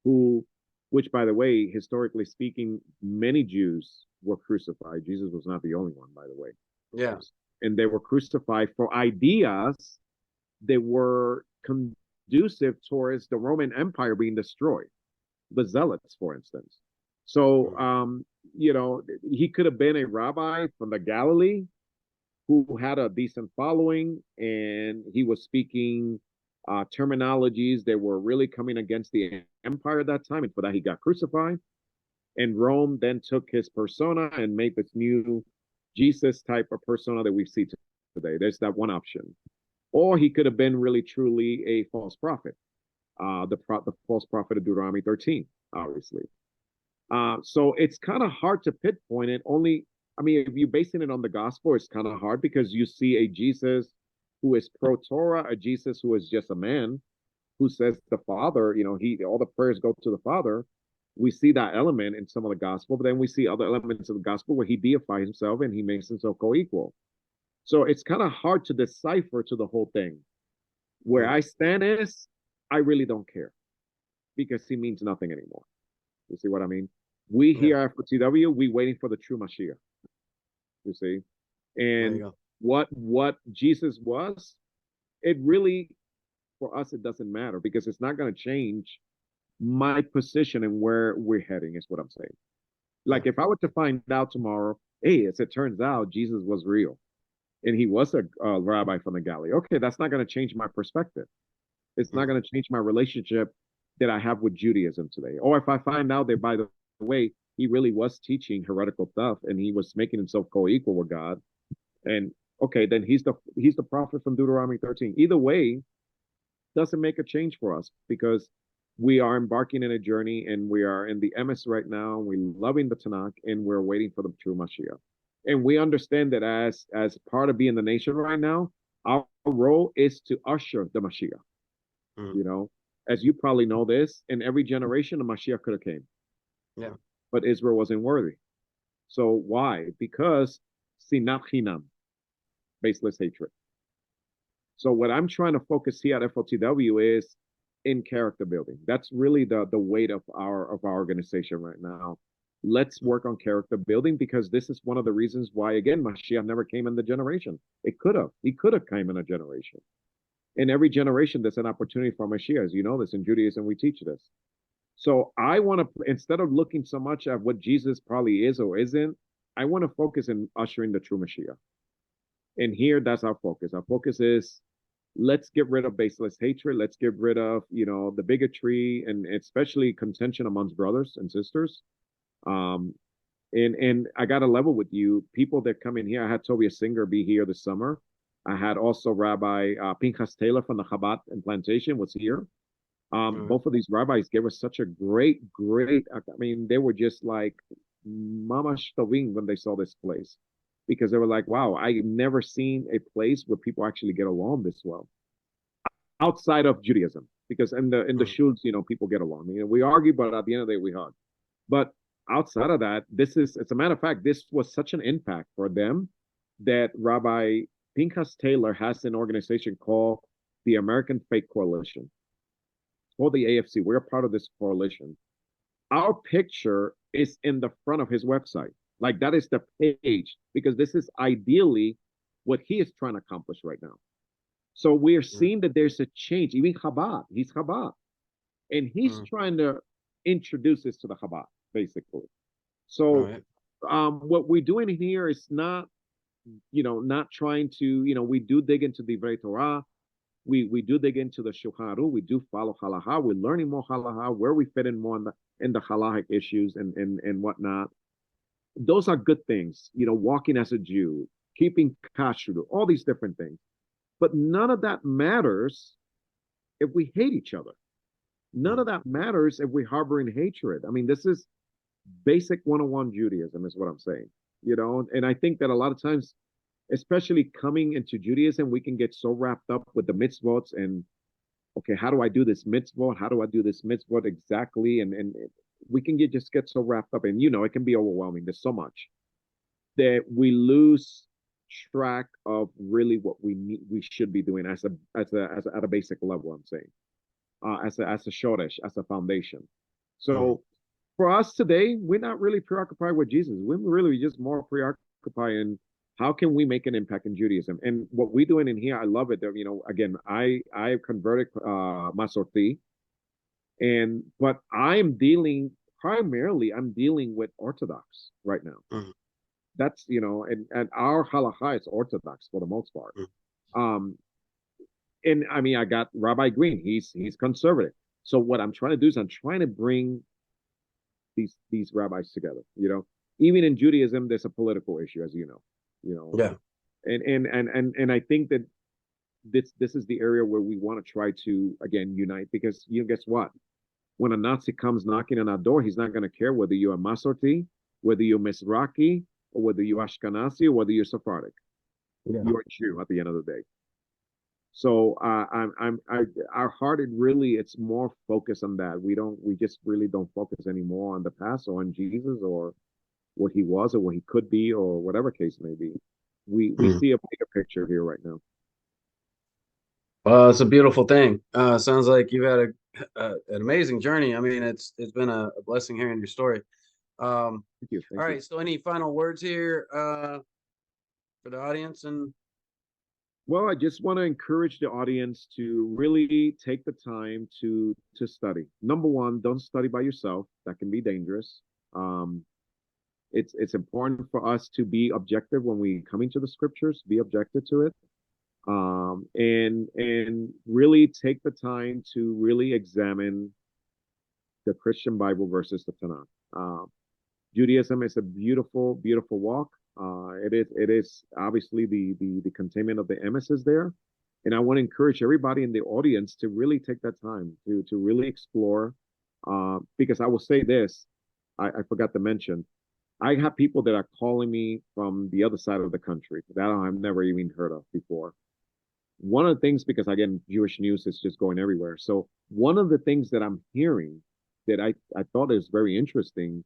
who, which by the way, historically speaking, many Jews were crucified. Jesus was not the only one, by the way. Yeah, And they were crucified for ideas that were conducive towards the Roman Empire being destroyed. The Zealots, for instance. So, you know, he could have been a rabbi from the Galilee who had a decent following, and he was speaking terminologies that were really coming against the empire at that time, and for that he got crucified. And Rome then took his persona and made this new Jesus type of persona that we see today. There's that one option. Or he could have been really truly a false prophet, the false prophet of Deuteronomy 13, obviously. So it's kind of hard to pinpoint it. Only, I mean, if you're basing it on the gospel, it's kind of hard because you see a Jesus who is pro-Torah, a Jesus who is just a man, who says the Father, you know, all the prayers go to the Father. We see that element in some of the gospel, but then we see other elements of the gospel where he deifies himself and he makes himself co-equal. So it's kind of hard to decipher to the whole thing. Where I stand is, I really don't care because he means nothing anymore. You see what I mean? We here at FOTW, we waiting for the true Mashiach. You see? And what Jesus was, it really, for us, it doesn't matter because it's not going to change my position and where we're heading, is what I'm saying. Like if I were to find out tomorrow, hey, as it turns out, Jesus was real and he was a rabbi from the Galilee. Okay, that's not going to change my perspective. It's not going to change my relationship that I have with Judaism today. Or if I find out that, by the way, he really was teaching heretical stuff and he was making himself co-equal with God, and okay, then he's the prophet from Deuteronomy 13. Either way, doesn't make a change for us because we are embarking in a journey and we are in the emes right now. We're loving the Tanakh and we're waiting for the true Mashiach. And we understand that as part of being the nation right now, our role is to usher the Mashiach. You know, as you probably know this, in every generation, the Mashiach could have came. Yeah. But Israel wasn't worthy. So why? Because sinat chinam, baseless hatred. So what I'm trying to focus here at FLTW is in character building. That's really the weight of our organization right now. Let's work on character building because this is one of the reasons why, again, Mashiach never came in the generation. It could have. He could have come in a generation. In every generation, there's an opportunity for Mashiach. As you know this, in Judaism, we teach this. So I want to, instead of looking so much at what Jesus probably is or isn't, I want to focus on ushering the true Mashiach. And here, that's our focus. Our focus is, let's get rid of baseless hatred. Let's get rid of, you know, the bigotry and especially contention amongst brothers and sisters. And I got to level with you. People that come in here, I had Tobias Singer be here this summer. I had also Rabbi Pinchas Taylor from the Chabad and Plantation was here. Both of these rabbis gave us such a great, I mean, they were just like mamash tovim when they saw this place. Because they were like, wow, I've never seen a place where people actually get along this well. Outside of Judaism. Because in the shuls, you know, people get along. You know, we argue, but at the end of the day, we hug. But outside of that, as a matter of fact, this was such an impact for them that Rabbi Pinchas Taylor has an organization called the American Faith Coalition. It's called the AFC. We're a part of this coalition. Our picture is in the front of his website. Like that is the page, because this is ideally what he is trying to accomplish right now. So we're seeing that there's a change. Even Chabad, he's Chabad. And he's trying to introduce this to the Chabad, basically. So what we're doing here is not, you know, not trying to, you know, we do dig into the Divrei Torah. We do dig into the Shulchan Aruch. We do follow halacha. We're learning more halacha, where we fit in more in the halachic issues and whatnot. Those are good things, you know, walking as a Jew, keeping kashrut, all these different things. But none of that matters if we hate each other. None of that matters if we're harboring hatred. I mean, this is basic 101 Judaism is what I'm saying, you know? And I think that a lot of times, especially coming into Judaism, we can get so wrapped up with the mitzvot and, okay, how do I do this mitzvot? How do I do this mitzvot exactly? And we can just get so wrapped up, and you know, it can be overwhelming. There's so much that we lose track of really what we should be doing as at a basic level. I'm saying, as a shoresh, as a foundation. So for us today, we're not really preoccupied with Jesus. We're really just more preoccupied in how can we make an impact in Judaism? And what we're doing in here, I love it. You know, again, I converted Masorti, but I'm dealing with Orthodox right now. Mm. That's, you know, and our halacha is Orthodox for the most part. And I mean, I got Rabbi Green. He's conservative. So what I'm trying to do is I'm trying to bring these rabbis together. You know, even in Judaism, there's a political issue, as you know. You know, Yeah. And I think that this is the area where we want to try to again unite, because you know, guess what? When a Nazi comes knocking on our door, he's not going to care whether you're a Masorti, whether you're Mizrahi, or whether you're Ashkenazi, or whether you're Sephardic. Yeah. You're a Jew at the end of the day. So our heart, it's more focused on that. We just really don't focus anymore on the past or on Jesus or what he was or what he could be or whatever case may be. We see a bigger picture here right now. Well, it's a beautiful thing. Sounds like you've had an amazing journey. I mean, it's been a blessing hearing your story. Thank you. All right. So any final words here for the audience? And well, I just want to encourage the audience to really take the time to study. Number one, don't study by yourself. That can be dangerous. It's important for us to be objective when we come into the scriptures, be objective to it. And really take the time to really examine the Christian Bible versus the Tanakh. Judaism is a beautiful, beautiful walk. It is obviously the containment of the emissaries there, and I want to encourage everybody in the audience to really take that time to really explore. Because I will say this, I forgot to mention, I have people that are calling me from the other side of the country that I've never even heard of before. One of the things, because again, Jewish news is just going everywhere. So one of the things that I'm hearing that I thought is very interesting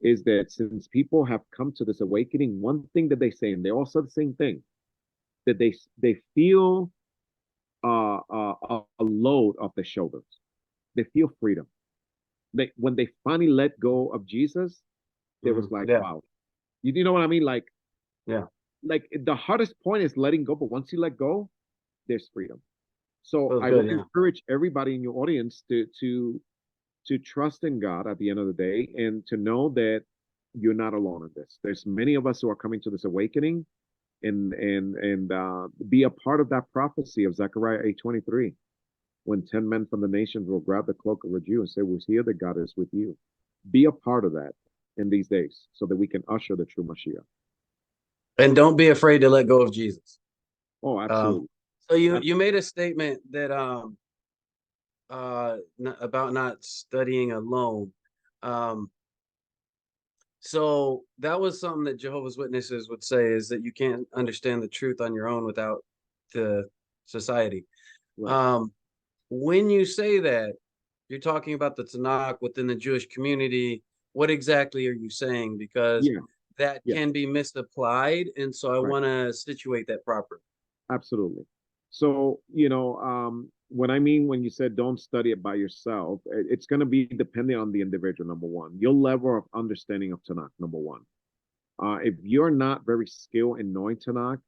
is that since people have come to this awakening, one thing that they say, and they all say the same thing, that they feel a load off their shoulders. They feel freedom. When they finally let go of Jesus, it was like, yeah. wow. You know what I mean? Like, Yeah. Like the hardest point is letting go, but once you let go, there's freedom. So Feels I good, would yeah. encourage everybody in your audience to trust in God at the end of the day, and to know that you're not alone in this. There's many of us who are coming to this awakening, and be a part of that prophecy of Zechariah 8:23, when 10 men from the nations will grab the cloak of a Jew and say, "We'll hear that God is with you." Be a part of that in these days, so that we can usher the true Mashiach. And don't be afraid to let go of Jesus. Oh, absolutely. So you made a statement that about not studying alone. So that was something that Jehovah's Witnesses would say, is that you can't understand the truth on your own without the society. Right. When you say that, you're talking about the Tanakh within the Jewish community. What exactly are you saying? Because Yeah. that Yeah. can be misapplied, and so I Right. want to situate that properly. Absolutely. So, when you said don't study it by yourself, it's going to be depending on the individual, number one. Your level of understanding of Tanakh, number one. If you're not very skilled in knowing Tanakh,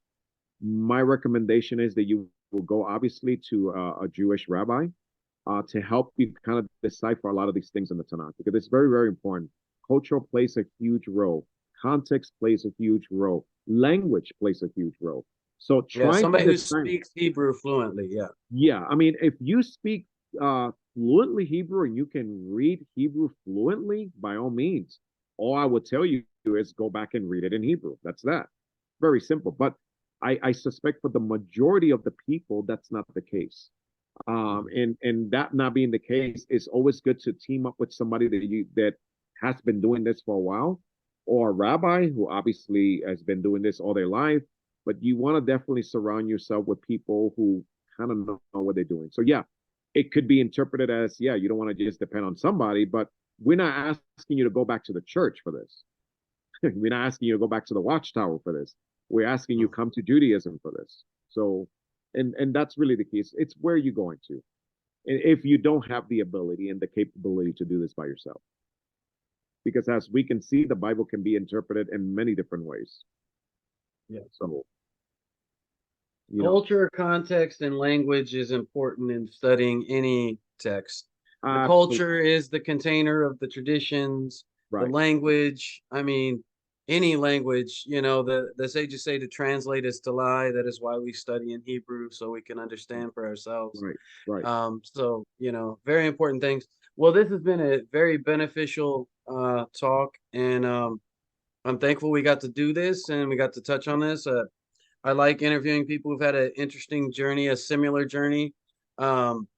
my recommendation is that you will go obviously to a Jewish rabbi to help you kind of decipher a lot of these things in the Tanakh, because it's very, very important. Culture plays a huge role. Context plays a huge role. Language plays a huge role. So Yeah, trying to somebody who understand. speaks Hebrew fluently. Yeah. Yeah, I mean, if you speak fluently Hebrew and you can read Hebrew fluently, by all means, all I would tell you is go back and read it in Hebrew. That's that. Very simple. But I suspect for the majority of the people, that's not the case. And that not being the case, it's always good to team up with somebody that has been doing this for a while, or a rabbi who obviously has been doing this all their life. But you want to definitely surround yourself with people who kind of know what they're doing. So yeah, it could be interpreted as, yeah, you don't want to just depend on somebody, but we're not asking you to go back to the church for this. We're not asking you to go back to the watchtower for this. We're asking you come to Judaism for this. So, and that's really the case. It's where you're going to, and if you don't have the ability and the capability to do this by yourself, because as we can see, the Bible can be interpreted in many different ways. Yeah. So, Culture, context, and language is important in studying any text. The absolutely culture is the container of the traditions, the right, language. I mean, any language, the sages say to translate is to lie. That is why we study in Hebrew, so we can understand for ourselves. right, right. So, very important things. Well, this has been a very beneficial talk, and I'm thankful we got to do this and we got to touch on this. I like interviewing people who've had an interesting journey, a similar journey. Um,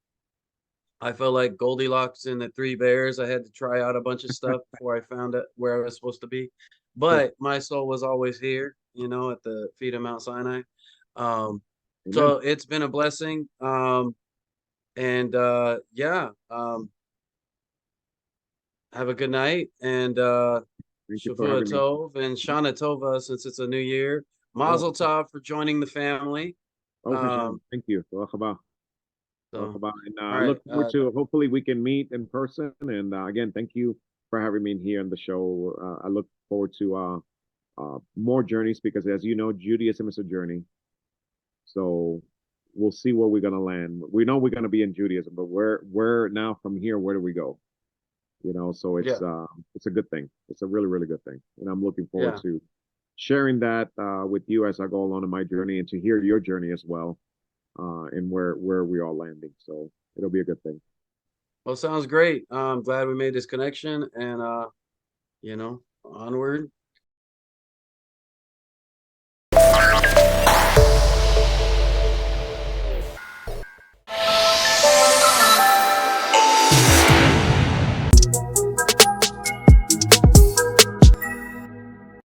I felt like Goldilocks and the Three Bears. I had to try out a bunch of stuff before I found out where I was supposed to be. Sure. But my soul was always here, at the feet of Mount Sinai. Um, Amen. so it's been a blessing. And yeah, have a good night and Thank you for Shavua having me. Tov and Shana Tova since it's a new year. Oh, Mazel Tov for joining the family. oh, for sure. Um, Thank you. Baruch so haba. And all right. look forward to hopefully we can meet in person. And again, thank you for having me in here on the show. I look forward to more journeys because, as you know, Judaism is a journey. So we'll see where we're gonna land. We know we're gonna be in Judaism, but where now from here? Where do we go? So Yeah, it's a good thing. It's a really really good thing, and I'm looking forward yeah. to sharing that with you as I go along on my journey and to hear your journey as well, and where we are landing. So it'll be a good thing. Well, sounds great. I'm glad we made this connection and onward